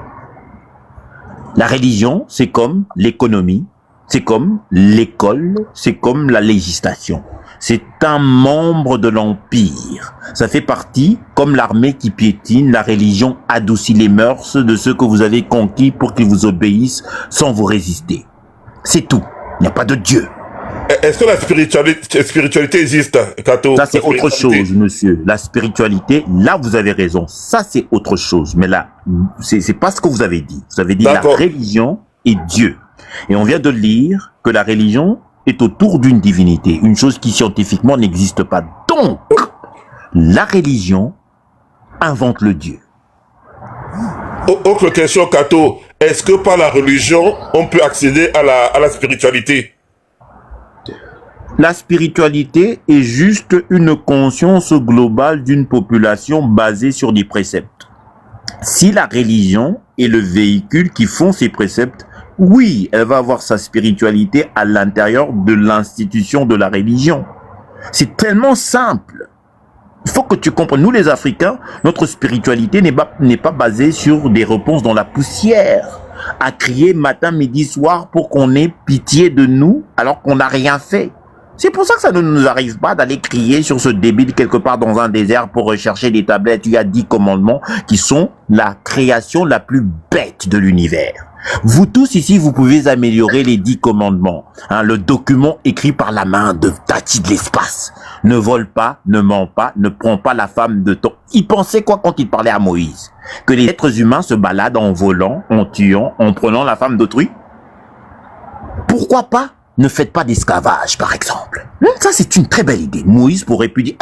La religion, c'est comme l'économie, c'est comme l'école, c'est comme la législation. C'est un membre de l'empire. Ça fait partie, comme l'armée qui piétine, la religion adoucit les mœurs de ceux que vous avez conquis pour qu'ils vous obéissent sans vous résister. C'est tout. Il n'y a pas de Dieu. Est-ce que la spiritualité existe, Kato? Ça, c'est autre chose, monsieur. La spiritualité, là, vous avez raison. Ça, c'est autre chose. Mais là, c'est pas ce que vous avez dit. Vous avez dit la religion et Dieu. Et on vient de lire que la religion est autour d'une divinité. Une chose qui scientifiquement n'existe pas. Donc, la religion invente le Dieu. Autre question, Kato. Est-ce que par la religion, on peut accéder à la spiritualité? La spiritualité est juste une conscience globale d'une population basée sur des préceptes. Si la religion est le véhicule qui font ces préceptes, oui, elle va avoir sa spiritualité à l'intérieur de l'institution de la religion. C'est tellement simple. Il faut que tu comprennes, nous les Africains, notre spiritualité n'est pas basée sur des réponses dans la poussière, à crier matin, midi, soir pour qu'on ait pitié de nous alors qu'on n'a rien fait. C'est pour ça que ça ne nous arrive pas d'aller crier sur ce débile quelque part dans un désert pour rechercher des tablettes. Il y a 10 commandements qui sont la création la plus bête de l'univers. Vous tous ici, vous pouvez améliorer les 10 commandements. Le document écrit par la main de Tati de l'espace. Ne vole pas, ne ment pas, ne prends pas la femme de ton... Il pensait quoi quand il parlait à Moïse? Que les êtres humains se baladent en volant, en tuant, en prenant la femme d'autrui? Pourquoi pas? Ne faites pas d'esclavage, par exemple. Ça, c'est une très belle idée. Moïse pourrait plus dire,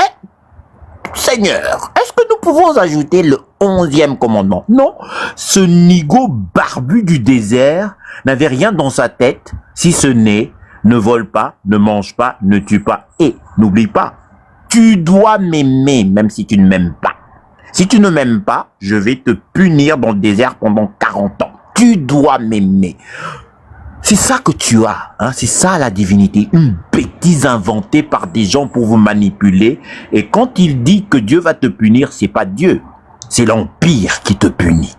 Seigneur, est-ce que nous pouvons ajouter le 11e commandement? Non, ce nigo barbu du désert n'avait rien dans sa tête, si ce n'est ne vole pas, ne mange pas, ne tue pas. Et n'oublie pas, tu dois m'aimer, même si tu ne m'aimes pas. Si tu ne m'aimes pas, je vais te punir dans le désert pendant 40 ans. Tu dois m'aimer. C'est ça que tu as, c'est ça la divinité, une bêtise inventée par des gens pour vous manipuler. Et quand il dit que Dieu va te punir, c'est pas Dieu, c'est l'Empire qui te punit.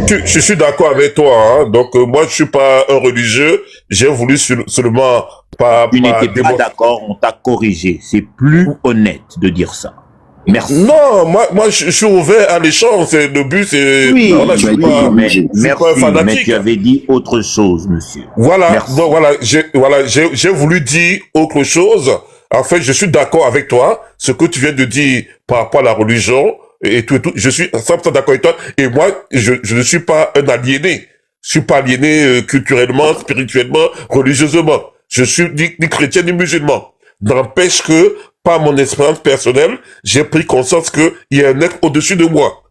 Je suis d'accord avec toi, donc moi je suis pas un religieux, j'ai voulu seulement pas... Tu n'étais pas d'accord, on t'a corrigé, c'est plus honnête de dire ça. Merci. Non, moi je suis ouvert à l'échange. Le but c'est. Oui, non, là, je suis pas, merci, mais tu avais dit autre chose, monsieur. Voilà, merci. Donc voilà, j'ai voulu dire autre chose En fait, je suis d'accord avec toi, ce que tu viens de dire par rapport à la religion et tout, je suis 100% d'accord avec toi. Et moi, je ne suis pas un aliéné. Je suis pas aliéné culturellement, spirituellement, religieusement. Je suis ni chrétien ni musulman. N'empêche que, par mon expérience personnelle, j'ai pris conscience qu'il y a un être au-dessus de moi.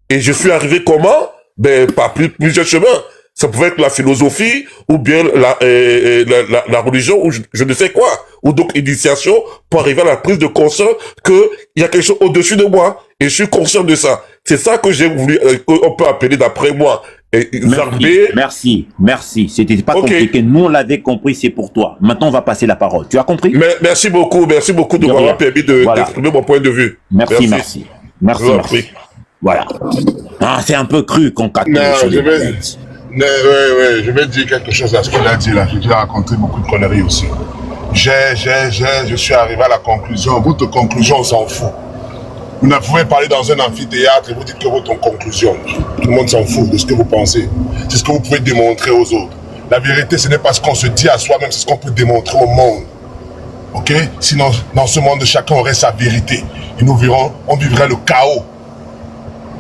Et je suis arrivé comment? Ben, par plusieurs chemins. Ça pouvait être la philosophie, ou bien la religion, ou je ne sais quoi. Ou donc initiation, pour arriver à la prise de conscience qu'il y a quelque chose au-dessus de moi. Et je suis conscient de ça. C'est ça que j'ai voulu, on peut appeler d'après moi, Merci. C'était pas compliqué. Nous, on l'avait compris, c'est pour toi. Maintenant, on va passer la parole. Tu as compris? Merci beaucoup de m'avoir permis d'exprimer mon point de vue. Merci. Voilà. Ah, c'est un peu cru qu'on capte. Je vais dire quelque chose à ce qu'il a dit là. J'ai déjà raconté beaucoup de conneries aussi. Je suis arrivé à la conclusion. Votre conclusion, on s'en fout. Vous ne pouvez parler dans un amphithéâtre et vous dites que votre conclusion. Tout le monde s'en fout de ce que vous pensez. C'est ce que vous pouvez démontrer aux autres. La vérité, ce n'est pas ce qu'on se dit à soi-même, c'est ce qu'on peut démontrer au monde. Ok? Sinon, dans ce monde, chacun aurait sa vérité. Et on vivrait le chaos.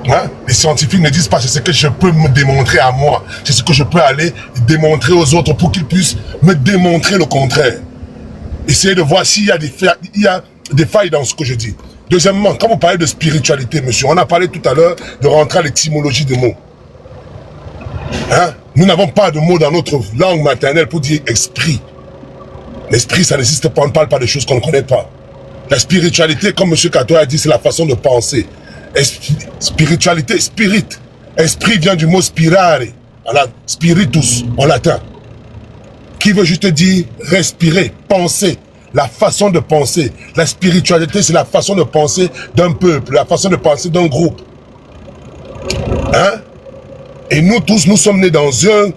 Hein? Les scientifiques ne disent pas c'est ce que je peux me démontrer à moi. C'est ce que je peux aller démontrer aux autres pour qu'ils puissent me démontrer le contraire. Essayez de voir s'il y a des failles dans ce que je dis. Deuxièmement, quand vous parlez de spiritualité, monsieur, on a parlé tout à l'heure de rentrer à l'étymologie des mots. Hein? Nous n'avons pas de mots dans notre langue maternelle pour dire esprit. L'esprit, ça n'existe pas, on ne parle pas de choses qu'on ne connaît pas. La spiritualité, comme M. Kato a dit, c'est la façon de penser. Spiritualité, spirit. Esprit vient du mot spirare, spiritus en latin, qui veut juste dire respirer, penser. La façon de penser. La spiritualité, c'est la façon de penser d'un peuple, la façon de penser d'un groupe. Hein? Et nous tous, nous sommes nés dans une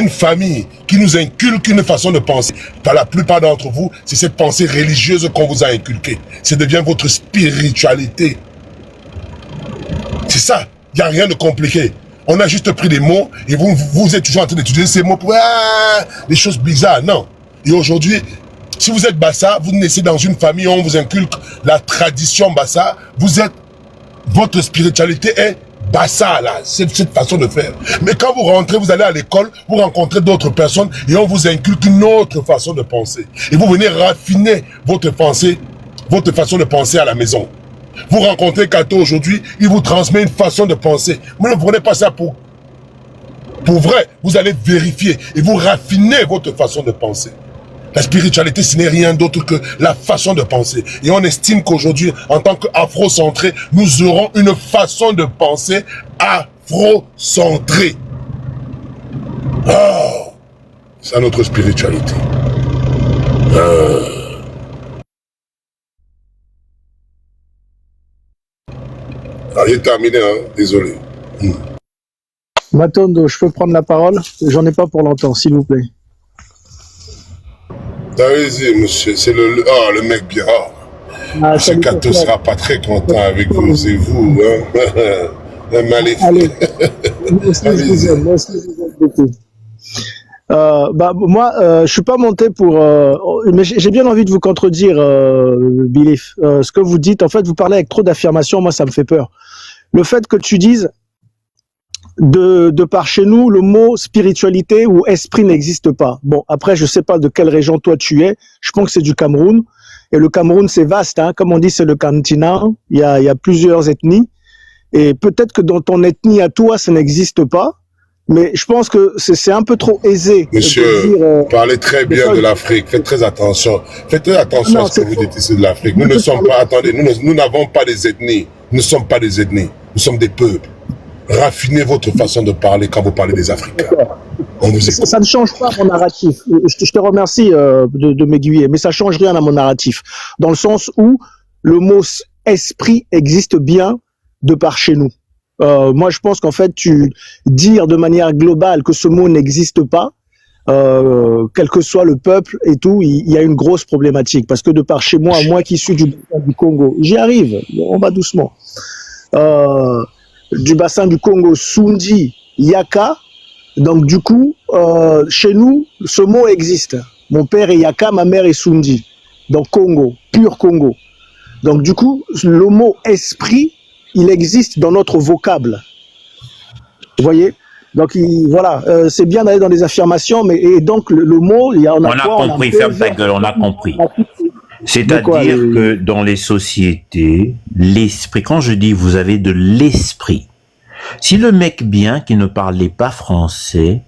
famille qui nous inculque une façon de penser. Par la plupart d'entre vous, c'est cette pensée religieuse qu'on vous a inculquée. Ça devient votre spiritualité. C'est ça. Il n'y a rien de compliqué. On a juste pris des mots et vous êtes toujours en train d'étudier ces mots pour des choses bizarres. Non. Et aujourd'hui, si vous êtes Bassa, vous naissez dans une famille où on vous inculque la tradition Bassa, votre spiritualité est Bassa, là, c'est cette façon de faire. Mais quand vous rentrez, vous allez à l'école, vous rencontrez d'autres personnes et on vous inculque une autre façon de penser. Et vous venez raffiner votre façon de penser à la maison. Vous rencontrez Kato aujourd'hui, il vous transmet une façon de penser. Vous ne prenez pas ça pour vrai. Vous allez vérifier et vous raffinez votre façon de penser. La spiritualité, ce n'est rien d'autre que la façon de penser. Et on estime qu'aujourd'hui, en tant qu'afro-centré, nous aurons une façon de penser afro-centrée. Oh, c'est notre spiritualité. J'ai terminé, hein? Désolé. Matondo, je peux prendre la parole? J'en ai pas pour longtemps, s'il vous plaît. Allez-y, monsieur, c'est le mec bien. Monsieur Kato sera pas très content avec vous, c'est vous, hein. Maléfique. Allez, moi aussi, je vous aime beaucoup. Moi, je suis pas monté pour... mais j'ai bien envie de vous contredire, Belief. Ce que vous dites, en fait, vous parlez avec trop d'affirmations, moi, ça me fait peur. Le fait que tu dises, de par chez nous, le mot spiritualité ou esprit n'existe pas. Bon, après, je sais pas de quelle région toi tu es. Je pense que c'est du Cameroun. Et le Cameroun, c'est vaste, hein. Comme on dit, c'est le continent. Il y a plusieurs ethnies. Et peut-être que dans ton ethnie à toi, ça n'existe pas. Mais je pense que c'est un peu trop aisé. Monsieur, de dire, parlez très bien de l'Afrique. Faites très attention. Faites très attention à ce que vous dites ici de l'Afrique. Nous ne sommes pas, attendez, nous n'avons pas des ethnies. Nous ne sommes pas des ethnies. Nous sommes des peuples. Raffinez votre façon de parler quand vous parlez des Africains. Ça ne change pas mon narratif. Je te remercie de m'aiguiller, mais ça change rien à mon narratif. Dans le sens où le mot esprit existe bien de par chez nous. Moi, je pense qu'en fait, dire de manière globale que ce mot n'existe pas, quel que soit le peuple et tout, il y a une grosse problématique. Parce que de par chez moi, moi qui suis du Congo, j'y arrive, on va doucement. Du bassin du Congo, Sundi, Yaka. Donc du coup, chez nous, ce mot existe. Mon père est Yaka, ma mère est Sundi. Donc Congo, pur Congo. Donc du coup, le mot esprit, il existe dans notre vocable. Vous voyez? Donc voilà, c'est bien d'aller dans des affirmations, mais et donc le mot, il y a On a compris, ferme ta gueule, on a compris. C'est-à-dire que dans les sociétés, l'esprit, quand je dis vous avez de l'esprit, si le mec bien qui ne parlait pas français,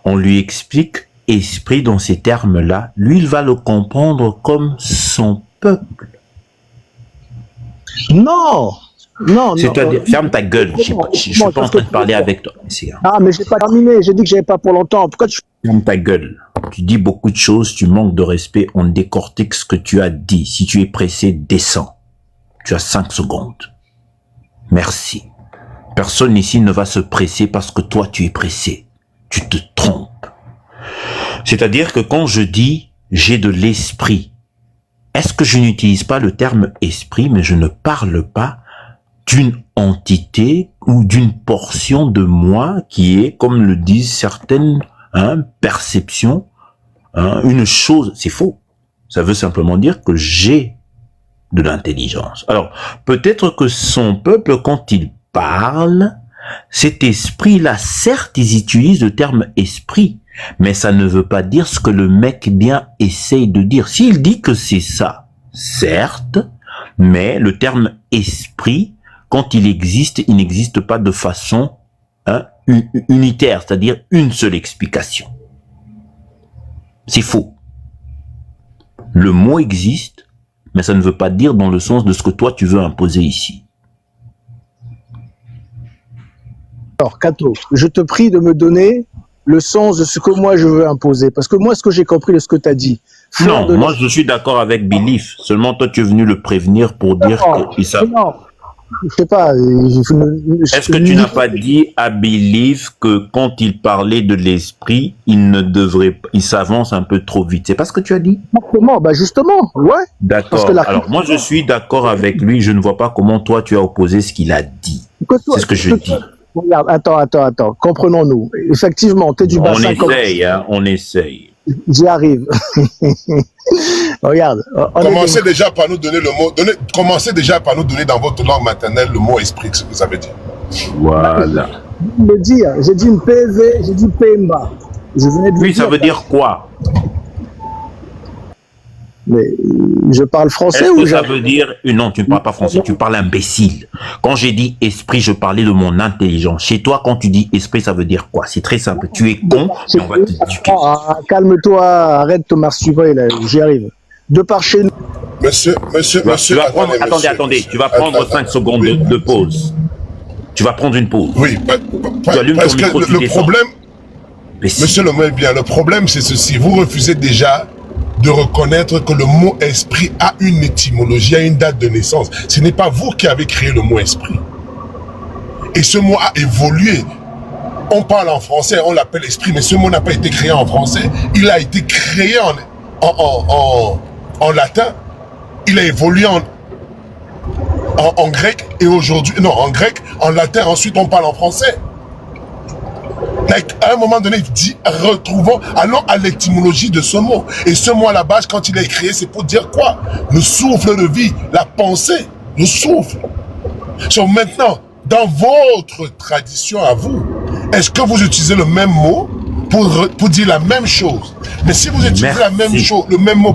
on lui explique esprit dans ces termes-là, lui il va le comprendre comme son peuple. Non, non, c'est-à-dire, ferme ta gueule, je suis pas en train de parler avec toi. Ah, mais j'ai pas terminé, j'ai dit que j'avais pas pour longtemps. Pourquoi tu... Ferme ta gueule. Tu dis beaucoup de choses, tu manques de respect, on décortique ce que tu as dit. Si tu es pressé, descends. Tu as 5 secondes. Merci. Personne ici ne va se presser parce que toi tu es pressé. Tu te trompes. C'est-à-dire que quand je dis j'ai de l'esprit, est-ce que je n'utilise pas le terme esprit, mais je ne parle pas d'une entité ou d'une portion de moi qui est, comme le disent certaines perceptions, une chose, c'est faux. Ça veut simplement dire que j'ai de l'intelligence. Alors, peut-être que son peuple, quand il parle, cet esprit-là, certes, ils utilisent le terme esprit, mais ça ne veut pas dire ce que le mec bien essaye de dire. S'il dit que c'est ça, certes, mais le terme esprit, quand il n'existe pas de façon unitaire, c'est-à-dire une seule explication. C'est faux. Le mot existe, mais ça ne veut pas dire dans le sens de ce que toi tu veux imposer ici. Alors, Kato, je te prie de me donner le sens de ce que moi je veux imposer. Parce que moi, ce que j'ai compris de ce que tu as dit. Non, moi je suis d'accord avec Belief. Seulement toi tu es venu le prévenir pour dire qu'il savait. Non, je sais pas. Est-ce que tu n'as pas dit à Belief que quand il parlait de l'esprit, il s'avance un peu trop vite? C'est pas ce que tu as dit? Exactement, bah justement, ouais. D'accord. Alors moi je suis d'accord avec lui. Je ne vois pas comment toi tu as opposé ce qu'il a dit. C'est ce que je dis. Regarde, attends. Comprenons-nous. Effectivement, t'es du bassin. On essaye. J'y arrive. Regarde. Commencez déjà par nous donner le mot. Commencez déjà par nous donner dans votre langue maternelle le mot esprit, ce que vous avez dit. Voilà. Me dire, j'ai dit une PV, j'ai dit Pemba. Je venais de oui, ça veut dire quoi? Mais je parle français ou ça veut dire... Non, tu ne parles pas français, tu parles imbécile. Quand j'ai dit esprit, je parlais de mon intelligence. Chez toi, quand tu dis esprit, ça veut dire quoi? C'est très simple. Tu es con, et on va te tuer. Calme-toi, arrête de m'assurer, là, j'y arrive. De par chez nous. Monsieur, attendez, tu vas prendre 5 secondes de pause. Tu vas prendre une pause. Oui, parce que le problème... Monsieur le maire, bien, le problème, c'est ceci. Vous refusez déjà de reconnaître que le mot esprit a une étymologie, a une date de naissance. Ce n'est pas vous qui avez créé le mot esprit. Et ce mot a évolué. On parle en français, on l'appelle esprit, mais ce mot n'a pas été créé en français. Il a été créé en latin. Il a évolué en grec et aujourd'hui... Non, en grec, en latin, ensuite on parle en français. À un moment donné, il dit, allons à l'étymologie de ce mot. Et ce mot à la base, quand il est créé, c'est pour dire quoi? Le souffle de vie, la pensée, le souffle. So, maintenant, dans votre tradition à vous, est-ce que vous utilisez le même mot pour dire la même chose? Mais si vous utilisez la même chose, le même mot,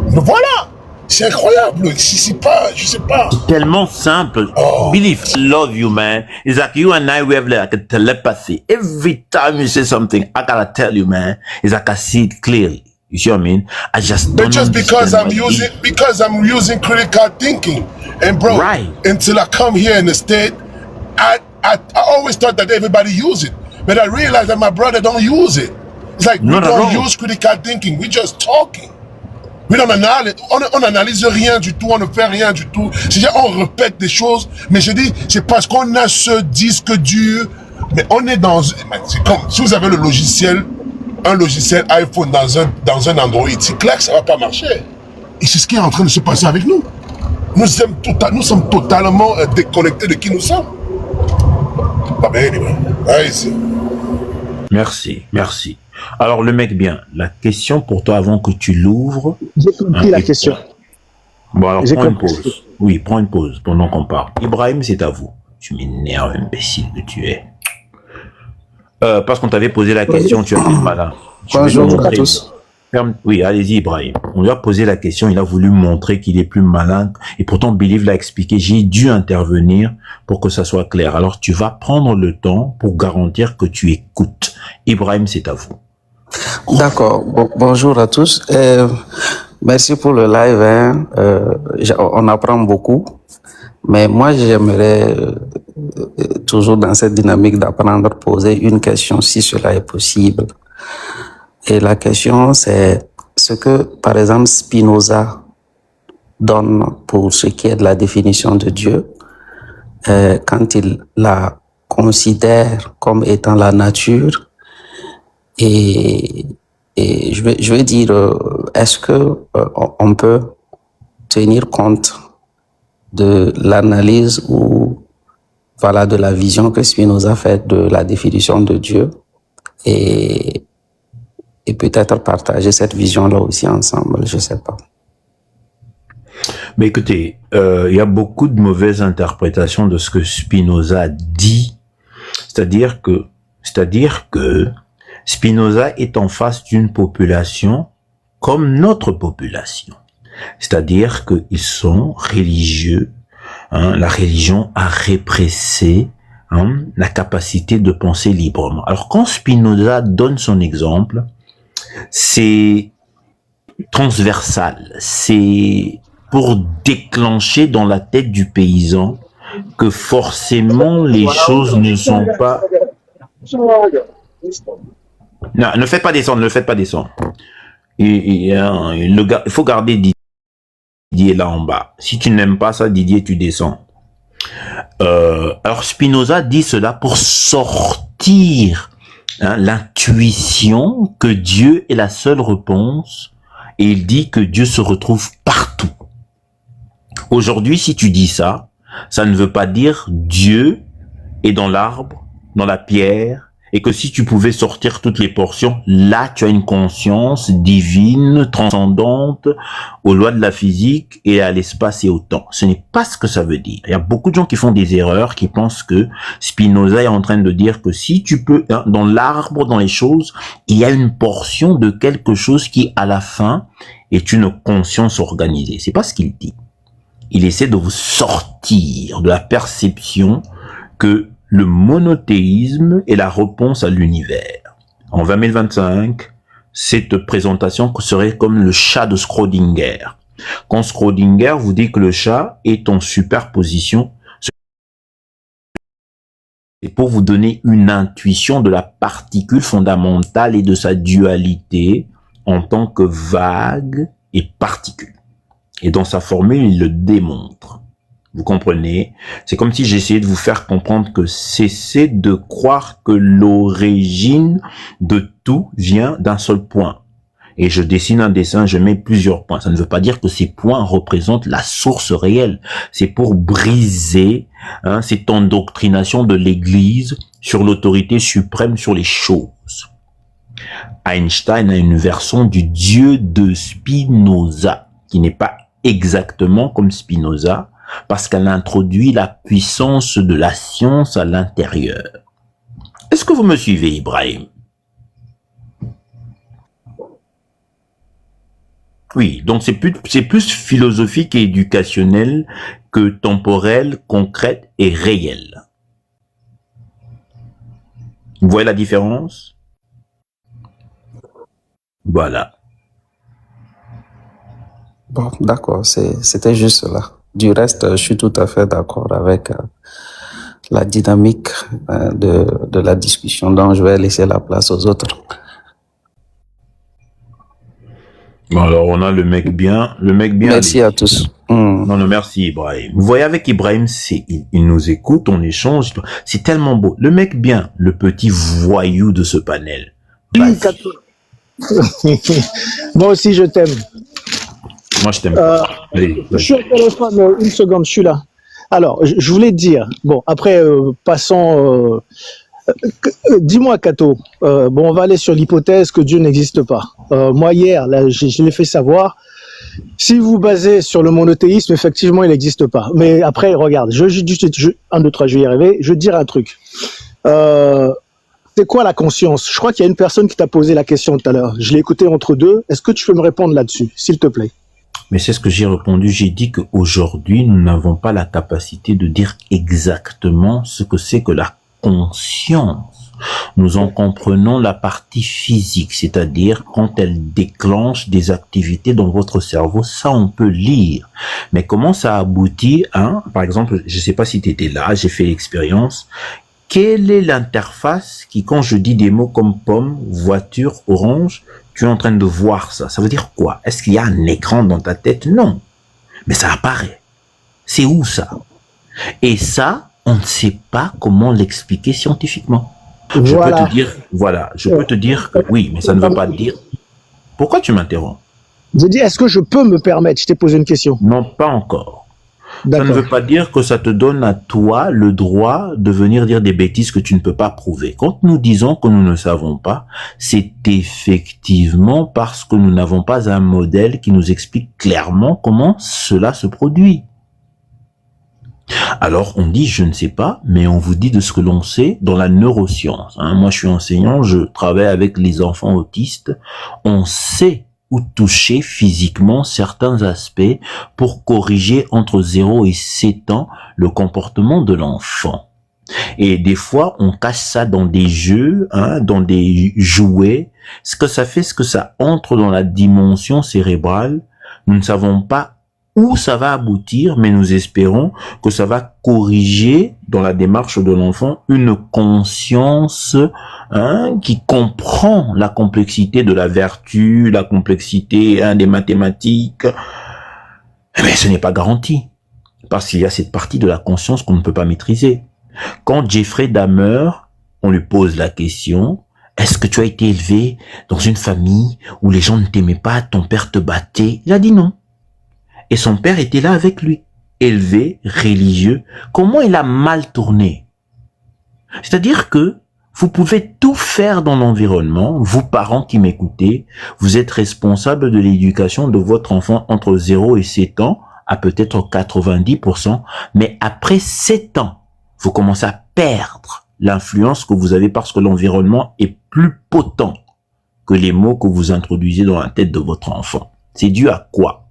voilà! C'est incroyable, c'est pas, je sais pas. C'est tellement simple. Believe, love you, man. It's like you and I, we have like a telepathy. Every time you say something, I gotta tell you, man. It's like I see it clearly. You see what I mean? I just don't. But just because I'm using critical thinking, and bro, until I come here in the state, I always thought that everybody use it, but I realized that my brother don't use it. It's like we don't use critical thinking. We just talking. Oui, on n'analyse rien du tout, on ne fait rien du tout. C'est-à-dire, on répète des choses, mais je dis, c'est parce qu'on a ce disque dur, mais on est dans... C'est comme, si vous avez un logiciel iPhone dans un Android, c'est clair que ça ne va pas marcher. Et c'est ce qui est en train de se passer avec nous. Nous sommes totalement déconnectés de qui nous sommes. Merci. Alors, le mec bien, la question pour toi avant que tu l'ouvres. J'ai compris la question. Bon, alors J'ai prends une compris. pause. Oui, prends une pause pendant qu'on parle. Ibrahim, c'est à vous. Tu m'énerves, imbécile que tu es. Parce qu'on t'avait posé la question, tu as fait le malin. Je vais te Bonjour à montrer. tous. Oui, allez-y, Ibrahim. On lui a posé la question, il a voulu montrer qu'il est plus malin. Et pourtant, Believe l'a expliqué. J'ai dû intervenir pour que ça soit clair. Alors, tu vas prendre le temps pour garantir que tu écoutes. Ibrahim, c'est à vous. D'accord. Bonjour à tous. Merci pour le live. Hein. On apprend beaucoup. Mais moi, j'aimerais toujours dans cette dynamique d'apprendre, poser une question si cela est possible. Et la question, c'est ce que, par exemple, Spinoza donne pour ce qui est de la définition de Dieu, quand il la considère comme étant la nature. Et je veux dire, est-ce que on peut tenir compte de l'analyse ou voilà de la vision que Spinoza fait de la définition de Dieu et peut-être partager cette vision-là aussi ensemble, je sais pas. Mais écoutez, il y a beaucoup de mauvaises interprétations de ce que Spinoza dit, c'est-à-dire que Spinoza est en face d'une population comme notre population. C'est-à-dire qu'ils sont religieux. La religion a répressé la capacité de penser librement. Alors quand Spinoza donne son exemple, c'est transversal. C'est pour déclencher dans la tête du paysan que forcément les choses ne sont pas... Non, ne faites pas descendre, ne faites pas descendre. Il faut garder Didier là en bas. Si tu n'aimes pas ça, Didier, tu descends. Alors Spinoza dit cela pour sortir l'intuition que Dieu est la seule réponse, et il dit que Dieu se retrouve partout. Aujourd'hui, si tu dis ça, ça ne veut pas dire Dieu est dans l'arbre, dans la pierre, et que si tu pouvais sortir toutes les portions, là tu as une conscience divine, transcendante, aux lois de la physique et à l'espace et au temps. Ce n'est pas ce que ça veut dire. Il y a beaucoup de gens qui font des erreurs, qui pensent que Spinoza est en train de dire que si tu peux, dans l'arbre, dans les choses, il y a une portion de quelque chose qui, à la fin, est une conscience organisée. C'est pas ce qu'il dit. Il essaie de vous sortir de la perception que le monothéisme est la réponse à l'univers. En 2025, cette présentation serait comme le chat de Schrödinger. Quand Schrödinger vous dit que le chat est en superposition, c'est pour vous donner une intuition de la particule fondamentale et de sa dualité en tant que vague et particule. Et dans sa formule, il le démontre. Vous comprenez? C'est comme si j'essayais de vous faire comprendre que cessez de croire que l'origine de tout vient d'un seul point. Et je dessine un dessin, je mets plusieurs points. Ça ne veut pas dire que ces points représentent la source réelle. C'est pour briser cette endoctrination de l'Église sur l'autorité suprême sur les choses. Einstein a une version du Dieu de Spinoza, qui n'est pas exactement comme Spinoza, parce qu'elle introduit la puissance de la science à l'intérieur. Est-ce que vous me suivez, Ibrahim? Oui, donc c'est plus philosophique et éducationnel que temporel, concret et réel. Vous voyez la différence? Voilà. Bon, d'accord, c'était juste cela. Du reste, je suis tout à fait d'accord avec la dynamique de la discussion, donc je vais laisser la place aux autres. Bon, alors on a le mec bien. Merci à tous. Non, merci Ibrahim. Vous voyez, avec Ibrahim, il nous écoute, on échange. C'est tellement beau. Le mec bien, le petit voyou de ce panel. Moi aussi, je t'aime. Moi, je t'aime. Je suis au téléphone, une seconde, je suis là. Alors, je voulais te dire, bon, après, passons Dis-moi, Kato, bon, on va aller sur l'hypothèse que Dieu n'existe pas. Moi, hier, là, je l'ai fait savoir. Si vous basez sur le monothéisme, effectivement, il n'existe pas. Mais après, regarde, 1, 2, 3, je vais y arriver. Je vais te dire un truc. C'est quoi la conscience? Je crois qu'il y a une personne qui t'a posé la question tout à l'heure. Je l'ai écouté entre deux. Est-ce que tu peux me répondre là-dessus, s'il te plaît? Mais c'est ce que j'ai répondu. J'ai dit qu'aujourd'hui, nous n'avons pas la capacité de dire exactement ce que c'est que la conscience. Nous en comprenons la partie physique, c'est-à-dire quand elle déclenche des activités dans votre cerveau, ça on peut lire. Mais comment ça aboutit, hein? Par exemple, je ne sais pas si tu étais là, j'ai fait l'expérience. Quelle est l'interface qui, quand je dis des mots comme pomme, voiture, orange, tu es en train de voir ça? Ça veut dire quoi? Est-ce qu'il y a un écran dans ta tête? Non. Mais ça apparaît. C'est où ça? Et ça, on ne sait pas comment l'expliquer scientifiquement. Je peux te dire, voilà, je peux te dire que oui, mais ça ne veut pas dire. Pourquoi tu m'interromps? J'ai dit, est-ce que je peux me permettre? Je t'ai posé une question. Non, pas encore. Ça ne veut pas dire que ça te donne à toi le droit de venir dire des bêtises que tu ne peux pas prouver. Quand nous disons que nous ne savons pas, c'est effectivement parce que nous n'avons pas un modèle qui nous explique clairement comment cela se produit. Alors, on dit, je ne sais pas, mais on vous dit de ce que l'on sait dans la neuroscience. Hein. Moi, je suis enseignant, je travaille avec les enfants autistes. On sait où toucher physiquement certains aspects pour corriger entre 0 et 7 ans le comportement de l'enfant. Et des fois, on cache ça dans des jeux, hein, dans des jouets. Ce que ça fait, c'est que ça entre dans la dimension cérébrale. Nous ne savons pas où ça va aboutir, mais nous espérons que ça va corriger dans la démarche de l'enfant une conscience qui comprend la complexité de la vertu, la complexité des mathématiques. Mais ce n'est pas garanti, parce qu'il y a cette partie de la conscience qu'on ne peut pas maîtriser. Quand Jeffrey Dahmer, on lui pose la question, est-ce que tu as été élevé dans une famille où les gens ne t'aimaient pas, ton père te battait? Il a dit non. Et son père était là avec lui, élevé, religieux. Comment il a mal tourné? C'est-à-dire que vous pouvez tout faire dans l'environnement, vous parents qui m'écoutez, vous êtes responsable de l'éducation de votre enfant entre 0 et 7 ans, à peut-être 90%, mais après 7 ans, vous commencez à perdre l'influence que vous avez parce que l'environnement est plus potent que les mots que vous introduisez dans la tête de votre enfant. C'est dû à quoi?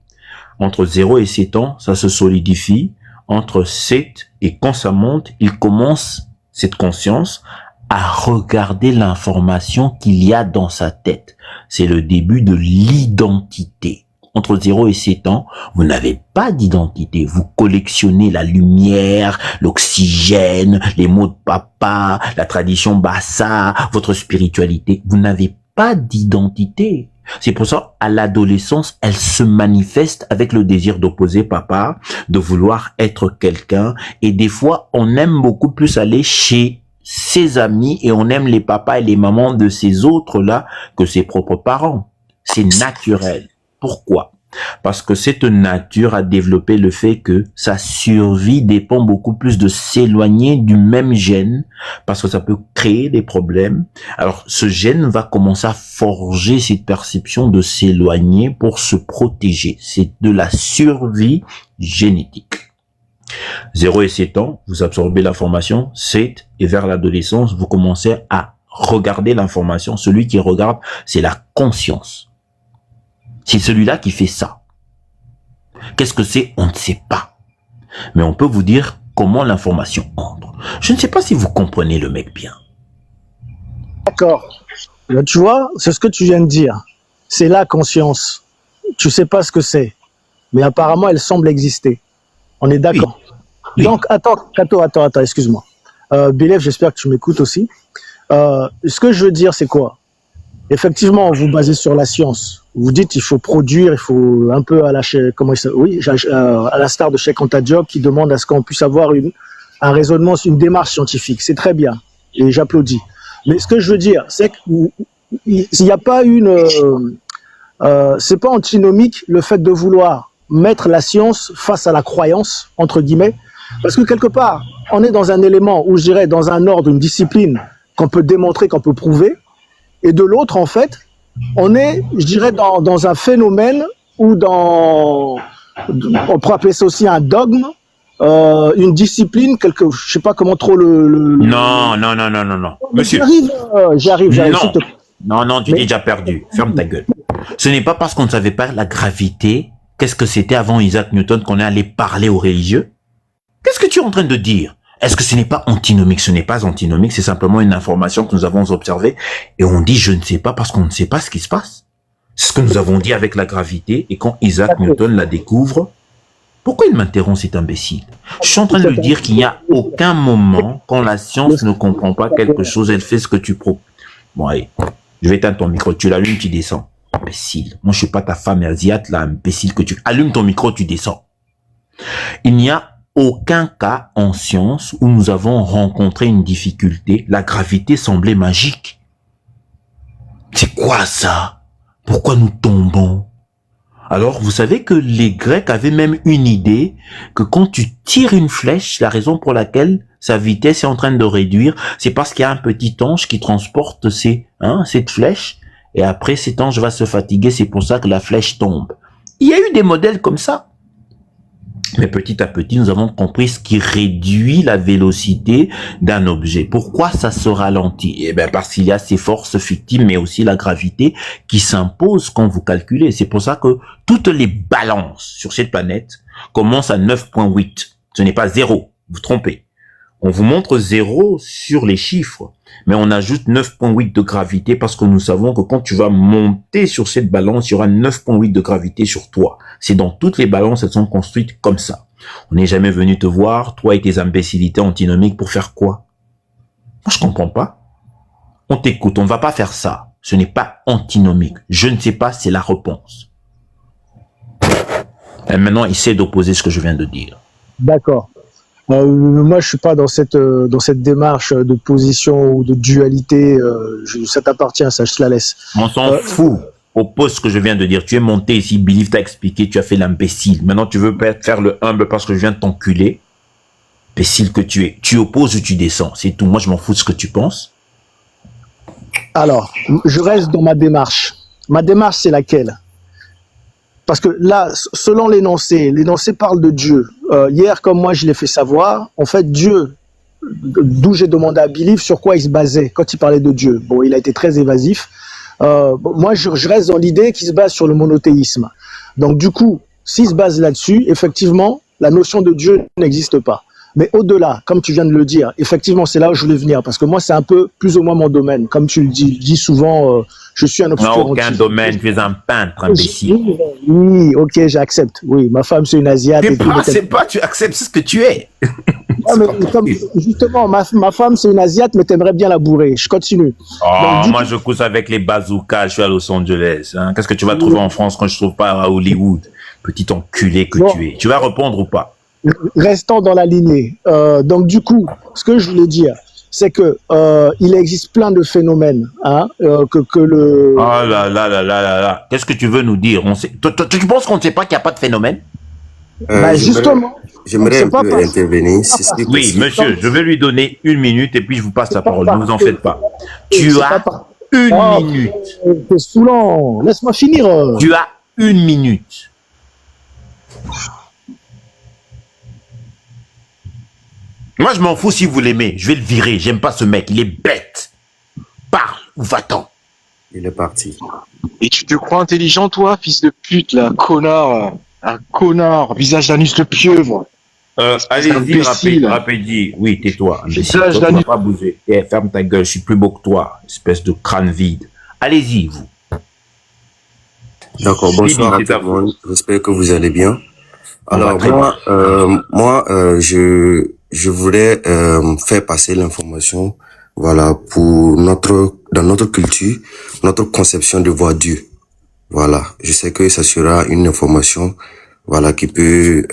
Entre 0 et 7 ans, ça se solidifie. Entre 7 et quand ça monte, il commence, cette conscience, à regarder l'information qu'il y a dans sa tête. C'est le début de l'identité. Entre 0 et 7 ans, vous n'avez pas d'identité. Vous collectionnez la lumière, l'oxygène, les mots de papa, la tradition bassa, votre spiritualité. Vous n'avez pas d'identité. C'est pour ça, à l'adolescence, elle se manifeste avec le désir d'opposer papa, de vouloir être quelqu'un. Et des fois, on aime beaucoup plus aller chez ses amis et on aime les papas et les mamans de ces autres-là que ses propres parents. C'est naturel. Pourquoi? Parce que cette nature a développé le fait que sa survie dépend beaucoup plus de s'éloigner du même gène, parce que ça peut créer des problèmes. Alors, ce gène va commencer à forger cette perception de s'éloigner pour se protéger. C'est de la survie génétique. 0 et 7 ans, vous absorbez l'information, 7, et vers l'adolescence, vous commencez à regarder l'information. Celui qui regarde, c'est la conscience. C'est celui-là qui fait ça. Qu'est-ce que c'est? On ne sait pas. Mais on peut vous dire comment l'information entre. Je ne sais pas si vous comprenez le mec bien. D'accord. Là, tu vois, c'est ce que tu viens de dire. C'est la conscience. Tu sais pas ce que c'est. Mais apparemment, elle semble exister. On est d'accord. Oui. Donc, attends, excuse-moi. Bilef, j'espère que tu m'écoutes aussi. Ce que je veux dire, c'est quoi? Effectivement, vous basez sur la science. Vous dites il faut produire, il faut un peu à la à l'instar de Cheikh Anta Diop qui demande à ce qu'on puisse avoir un raisonnement, une démarche scientifique. C'est très bien et j'applaudis. Mais ce que je veux dire, c'est qu'il n'y a pas c'est pas antinomique le fait de vouloir mettre la science face à la croyance entre guillemets, parce que quelque part on est dans un élément où je dirais dans un ordre, une discipline qu'on peut démontrer, qu'on peut prouver, et de l'autre, en fait, on est, je dirais, dans un phénomène ou on pourrait appeler ça aussi un dogme, une discipline, je sais pas comment trop Non. Monsieur. J'arrive. Non, tu t'es déjà perdu. Ferme ta gueule. Ce n'est pas parce qu'on ne savait pas la gravité, qu'est-ce que c'était avant Isaac Newton qu'on est allé parler aux religieux? Qu'est-ce que tu es en train de dire? Est-ce que ce n'est pas antinomique? Ce n'est pas antinomique, c'est simplement une information que nous avons observée et on dit je ne sais pas parce qu'on ne sait pas ce qui se passe. C'est ce que nous avons dit avec la gravité et quand Isaac Newton la découvre, pourquoi il m'interrompt cet imbécile? Je suis en train de lui dire qu'il n'y a aucun moment quand la science ne comprend pas quelque chose, elle fait ce que tu proposes. Bon allez, je vais éteindre ton micro, tu l'allumes, tu descends. Imbécile, moi je suis pas ta femme asiate là, imbécile que tu... Allume ton micro, tu descends. Il n'y a aucun cas en science où nous avons rencontré une difficulté, la gravité semblait magique. C'est quoi ça? Pourquoi nous tombons? Alors, vous savez que les Grecs avaient même une idée que quand tu tires une flèche, la raison pour laquelle sa vitesse est en train de réduire, c'est parce qu'il y a un petit ange qui transporte cette flèche et après cet ange va se fatiguer, c'est pour ça que la flèche tombe. Il y a eu des modèles comme ça. Mais petit à petit, nous avons compris ce qui réduit la vélocité d'un objet. Pourquoi ça se ralentit? Eh bien, parce qu'il y a ces forces fictives, mais aussi la gravité qui s'impose quand vous calculez. C'est pour ça que toutes les balances sur cette planète commencent à 9,8. Ce n'est pas 0. Vous trompez. On vous montre 0 sur les chiffres, mais on ajoute 9,8 de gravité parce que nous savons que quand tu vas monter sur cette balance, il y aura 9,8 de gravité sur toi. C'est dans toutes les balances, elles sont construites comme ça. On n'est jamais venu te voir, toi et tes imbécilités antinomiques, pour faire quoi? Moi, je comprends pas. On t'écoute, on va pas faire ça. Ce n'est pas antinomique. Je ne sais pas, c'est la réponse. Et maintenant, essaie d'opposer ce que je viens de dire. D'accord. Moi, je suis pas dans cette démarche de position ou de dualité. Ça t'appartient, ça, je te la laisse. On s'en fout. Oppose ce que je viens de dire. Tu es monté ici, Believe t'a expliqué, tu as fait l'imbécile. Maintenant, tu veux faire le humble parce que je viens de t'enculer. Imbécile que tu es. Tu opposes ou tu descends. C'est tout. Moi, je m'en fous de ce que tu penses. Alors, je reste dans ma démarche. Ma démarche, c'est laquelle? Parce que là, selon l'énoncé parle de Dieu. Hier, comme moi, je l'ai fait savoir, en fait, Dieu, d'où j'ai demandé à Believe sur quoi il se basait quand il parlait de Dieu. Bon, il a été très évasif. Moi, je reste dans l'idée qu'il se base sur le monothéisme. Donc, du coup, s'il se base là-dessus, effectivement, la notion de Dieu n'existe pas. Mais au-delà, comme tu viens de le dire, effectivement, c'est là où je voulais venir. Parce que moi, c'est un peu plus ou moins mon domaine. Comme tu le dis souvent, je suis un obscurantiste. Non, aucun domaine, tu es un peintre, imbécile. Oui, ok, j'accepte. Oui, ma femme, c'est une Asiate. Tu acceptes ce que tu es. Justement, ma femme, c'est une Asiate, mais t'aimerais bien la bourrer. Je continue. Oh, moi, je couche avec les bazookas, je suis à Los Angeles. Hein. Qu'est-ce que tu vas trouver en France quand je trouve pas à Hollywood? Petit enculé que tu es. Tu vas répondre ou pas? Restons dans la lignée. Donc, du coup, ce que je voulais dire, c'est que il existe plein de phénomènes, hein, que le. Oh là là là là là là. Qu'est-ce que tu veux nous dire? Tu penses qu'on ne sait pas qu'il n'y a pas de phénomène? Justement. J'aimerais un peu intervenir. Oui, monsieur, je vais lui donner 1 minute et puis je vous passe la parole. Ne vous en faites pas. Tu as 1 minute. T'es saoulant. Laisse-moi finir. Tu as 1 minute. Moi, je m'en fous si vous l'aimez. Je vais le virer. J'aime pas ce mec. Il est bête. Parle ou va-t'en. Il est parti. Et tu te crois intelligent, toi, fils de pute, là, connard. Un connard, visage d'anus de pieuvre. Allez-y, rapide. Oui, tais-toi. Toi, tu vas pas bouger. Ferme ta gueule. Je suis plus beau que toi. Espèce de crâne vide. Allez-y, vous. D'accord, bonsoir à tout le monde. J'espère que vous allez bien. Alors, je voulais faire passer l'information, voilà, pour dans notre culture, notre conception de voir Dieu. Voilà, je sais que ça sera une information, voilà, qui peut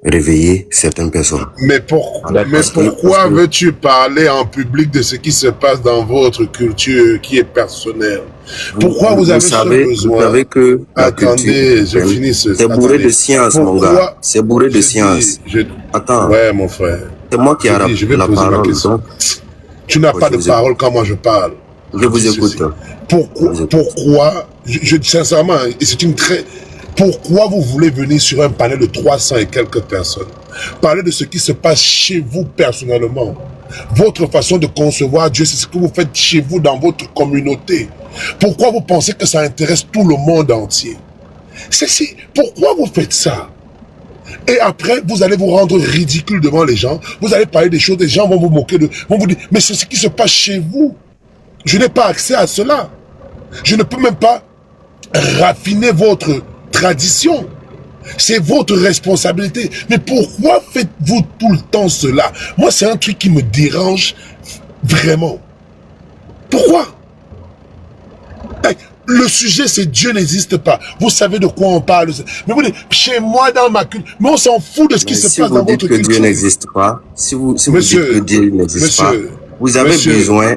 réveiller certaines personnes. Mais pourquoi veux-tu parler en public de ce qui se passe dans votre culture qui est personnelle? Pourquoi vous avez ce besoin? Vous savez que attendez, je finis ce... C'est bourré de science, mon gars. C'est bourré de science. Attends. Ouais, mon frère. C'est moi qui ai la parole. Tu n'as pas de parole quand moi je parle. Je vous écoute. Pourquoi, sincèrement, et c'est une très... Pourquoi vous voulez venir sur un panel de 300 et quelques personnes, parler de ce qui se passe chez vous personnellement? Votre façon de concevoir Dieu, c'est ce que vous faites chez vous dans votre communauté. Pourquoi vous pensez que ça intéresse tout le monde entier? Pourquoi vous faites ça? Et après, vous allez vous rendre ridicule devant les gens. Vous allez parler des choses, les gens vont vous moquer, vont vous dire, mais c'est ce qui se passe chez vous. Je n'ai pas accès à cela. Je ne peux même pas raffiner votre tradition. C'est votre responsabilité. Mais pourquoi faites-vous tout le temps cela? Moi, c'est un truc qui me dérange vraiment. Pourquoi? Le sujet, c'est Dieu n'existe pas. Vous savez de quoi on parle. Mais vous dites, chez moi, dans ma culture, mais on s'en fout de ce qui se passe dans votre culture. Si vous dites que Dieu n'existe pas, si vous dites que Dieu n'existe pas, vous avez besoin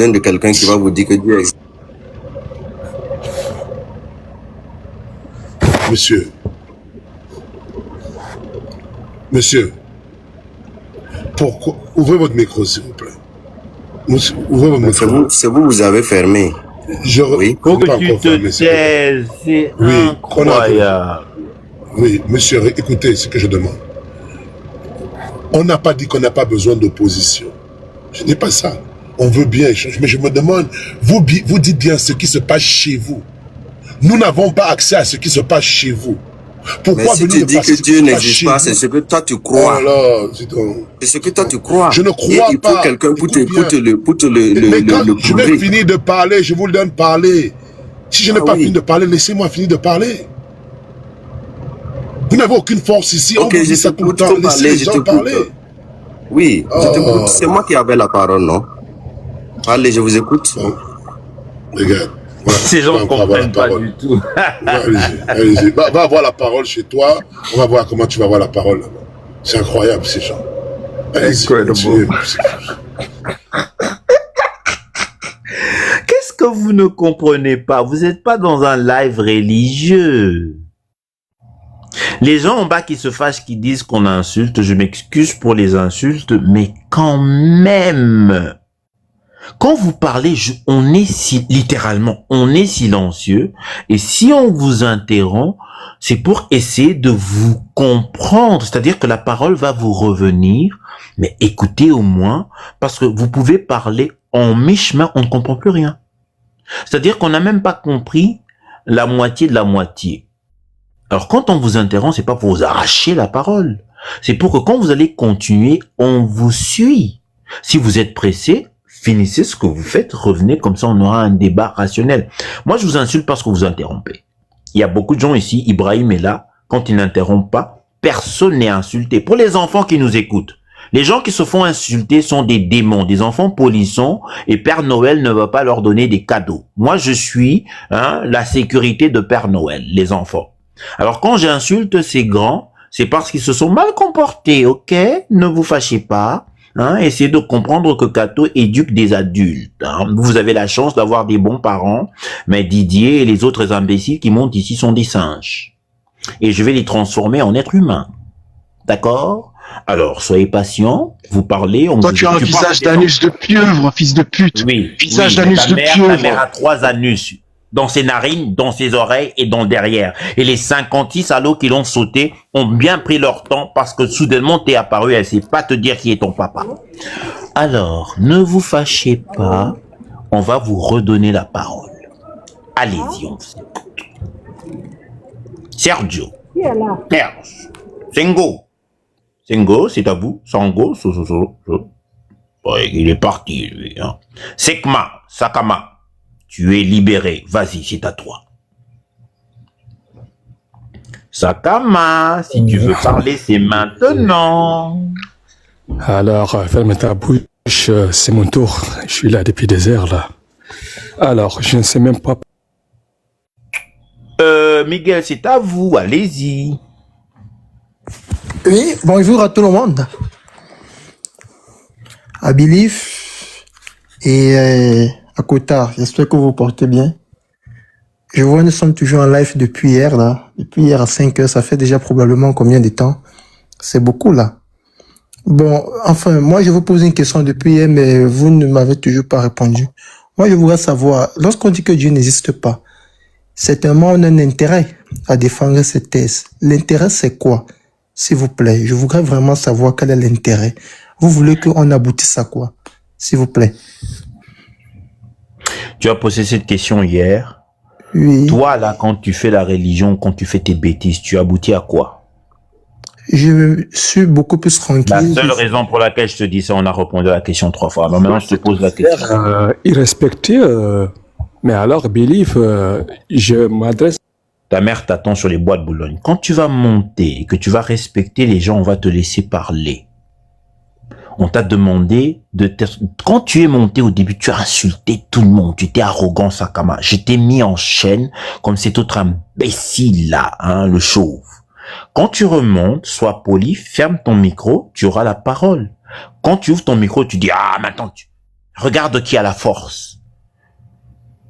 de quelqu'un qui va vous dire que Dieu existe. Monsieur, pourquoi? Ouvrez votre micro, s'il vous plaît. Ouvrez votre micro. C'est vous, vous avez fermé. Oui, faut que tu te taises, c'est incroyable. Oui, monsieur, écoutez ce que je demande. On n'a pas dit qu'on n'a pas besoin d'opposition. Je dis pas ça. On veut bien échanger, mais je me demande, vous dites bien ce qui se passe chez vous. Nous n'avons pas accès à ce qui se passe chez vous. Pourquoi mais si tu dis que Dieu n'existe pas, c'est ce que toi tu crois. C'est ce que toi tu crois. Je ne crois pas. Il faut quelqu'un pour te mais quand le je vais finir de parler, je vous le donne parler. Si je n'ai pas fini de parler, laissez-moi finir de parler. Vous n'avez aucune force ici. Ok, je t'écoute, laissez les gens parler. Oui, je t'écoute. C'est moi qui avais la parole, non? Allez, je vous écoute. Regarde. Voilà, ces gens ne comprennent pas du tout. Allez-y. Va avoir la parole chez toi. On va voir comment tu vas avoir la parole là-bas. C'est incroyable, ces gens. Allez-y. Qu'est-ce que vous ne comprenez pas? Vous n'êtes pas dans un live religieux. Les gens en bas qui se fâchent, qui disent qu'on insulte, je m'excuse pour les insultes, mais quand même... Quand vous parlez, on est littéralement, on est silencieux. Et si on vous interrompt, c'est pour essayer de vous comprendre. C'est-à-dire que la parole va vous revenir. Mais écoutez au moins, parce que vous pouvez parler en mi-chemin, on ne comprend plus rien. C'est-à-dire qu'on n'a même pas compris la moitié de la moitié. Alors quand on vous interrompt, c'est pas pour vous arracher la parole. C'est pour que quand vous allez continuer, on vous suit. Si vous êtes pressé, finissez ce que vous faites, revenez, comme ça on aura un débat rationnel. Moi, je vous insulte parce que vous interrompez. Il y a beaucoup de gens ici, Ibrahim est là, quand il n'interrompt pas, personne n'est insulté. Pour les enfants qui nous écoutent, les gens qui se font insulter sont des démons, des enfants polissons, et Père Noël ne va pas leur donner des cadeaux. Moi, je suis la sécurité de Père Noël, les enfants. Alors quand j'insulte ces grands, c'est parce qu'ils se sont mal comportés, ok? Ne vous fâchez pas. Essayez de comprendre que Kato éduque des adultes. Vous avez la chance d'avoir des bons parents, mais Didier et les autres imbéciles qui montent ici sont des singes. Et je vais les transformer en êtres humains. D'accord? Alors, soyez patient, vous parlez... Toi, tu as un visage d'anus de pieuvre, fils de pute. Oui. Visage d'anus de pieuvre. Ta mère a 3 anus. Dans ses narines, dans ses oreilles et dans le derrière. Et les 56 salauds qui l'ont sauté ont bien pris leur temps parce que soudainement t'es apparu, elle sait pas te dire qui est ton papa. Alors, ne vous fâchez pas, on va vous redonner la parole. Allez-y, on vous écoute. Sergio. Serge. Sengo. Sengo, c'est à vous. Sango, ouais, il est parti, lui. Sekma, Sakama. Tu es libéré. Vas-y, c'est à toi. Sakama, si tu veux parler, c'est maintenant. Alors, ferme ta bouche, c'est mon tour. Je suis là depuis des heures, là. Alors, je ne sais même pas... Miguel, c'est à vous. Allez-y. Oui, bonjour à tout le monde. À Bilif et... à Kota, j'espère que vous vous portez bien. Je vois, nous sommes toujours en live depuis hier, là. Depuis hier à 5 heures, ça fait déjà probablement combien de temps? C'est beaucoup, là. Bon, enfin, moi, je vous pose une question depuis hier, mais vous ne m'avez toujours pas répondu. Moi, je voudrais savoir, lorsqu'on dit que Dieu n'existe pas, certainement, on a un intérêt à défendre cette thèse. L'intérêt, c'est quoi? S'il vous plaît, je voudrais vraiment savoir quel est l'intérêt. Vous voulez qu'on aboutisse à quoi? S'il vous plaît. Tu as posé cette question hier. Oui. Toi, là, quand tu fais la religion, quand tu fais tes bêtises, tu aboutis à quoi? Je suis beaucoup plus tranquille. La seule raison pour laquelle je te dis ça, on a répondu à la question 3 fois. Alors maintenant, je te pose la question. Irrespecté, mais alors, Belief, je m'adresse. Ta mère t'attend sur les bois de Boulogne. Quand tu vas monter et que tu vas respecter les gens, on va te laisser parler. On t'a demandé quand tu es monté au début, tu as insulté tout le monde. Tu étais arrogant, Sakama. Je t'ai mis en chaîne comme cet autre imbécile là, hein, le chauve. Quand tu remontes, sois poli, ferme ton micro, tu auras la parole. Quand tu ouvres ton micro, tu dis, ah, maintenant, regarde qui a la force.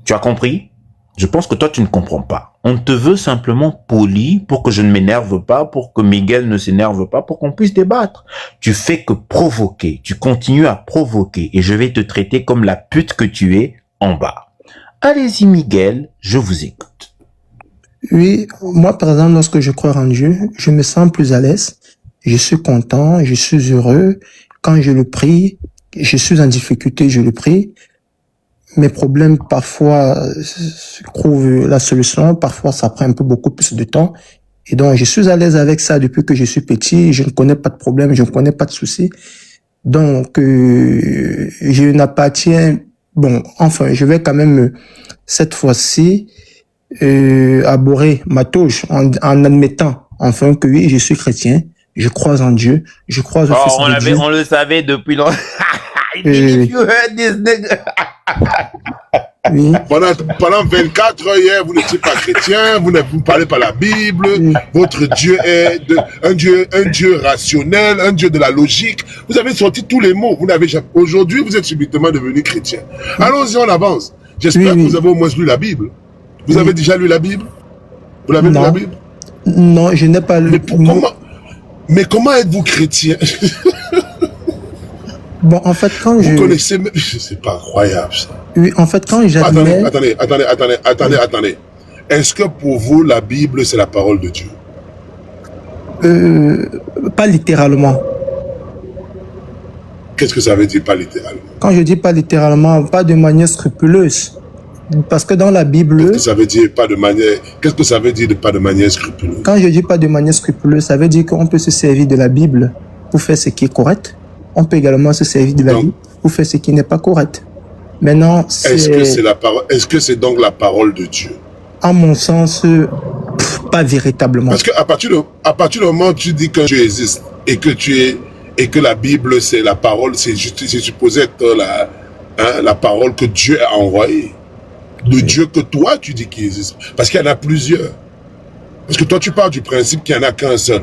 Tu as compris? Je pense que toi, tu ne comprends pas. On te veut simplement poli pour que je ne m'énerve pas, pour que Miguel ne s'énerve pas, pour qu'on puisse débattre. Tu fais que provoquer. Tu continues à provoquer et je vais te traiter comme la pute que tu es en bas. Allez-y, Miguel, je vous écoute. Oui, moi, par exemple, lorsque je crois en Dieu, je me sens plus à l'aise. Je suis content, je suis heureux. Quand je le prie, je suis en difficulté, je le prie. Mes problèmes, parfois, trouvent la solution. Parfois, ça prend un peu beaucoup plus de temps. Et donc, je suis à l'aise avec ça depuis que je suis petit. Je ne connais pas de problème, je ne connais pas de soucis. Donc, je n'appartiens... Bon, enfin, je vais quand même, cette fois-ci, aborder ma touche en admettant, enfin, que oui, je suis chrétien. Je crois en Dieu. Je crois au Fils de Dieu. On le savait depuis longtemps. If you heard this nigga. Oui. Pendant 24 heures hier, vous n'étiez pas chrétien, vous ne parlez pas la Bible, votre Dieu est un Dieu rationnel, un Dieu de la logique. Vous avez sorti tous les mots. Vous n'avez jamais. Aujourd'hui, vous êtes subitement devenu chrétien. Allons-y, on avance. J'espère que vous avez au moins lu la Bible. Vous avez déjà lu la Bible? Vous l'avez lu la Bible? Non, je n'ai pas lu. Mais comment êtes-vous chrétien? Bon, en fait, quand vous connaissez... C'est pas incroyable, ça. Oui, en fait, quand j'admets... Attendez. Est-ce que pour vous, la Bible, c'est la parole de Dieu? Pas littéralement. Qu'est-ce que ça veut dire, pas littéralement? Quand je dis pas littéralement, pas de manière scrupuleuse. Parce que dans la Bible... Qu'est-ce que ça veut dire, pas de manière... Qu'est-ce que ça veut dire de pas de manière scrupuleuse? Quand je dis pas de manière scrupuleuse, ça veut dire qu'on peut se servir de la Bible pour faire ce qui est correct. On peut également se servir de la Bible pour faire ce qui n'est pas correct. Maintenant, est-ce que c'est la parole? Est-ce que c'est donc la parole de Dieu? À mon sens, pas véritablement. Parce que à partir du moment où tu dis que Dieu existe et que la Bible c'est la parole, c'est supposé être la parole que Dieu a envoyée. Le Dieu que toi tu dis qu'il existe. Parce qu'il y en a plusieurs. Parce que toi tu parles du principe qu'il n'y en a qu'un seul.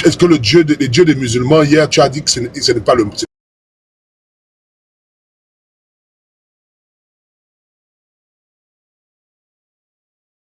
Est-ce que les dieux des musulmans, hier tu as dit que ce n'est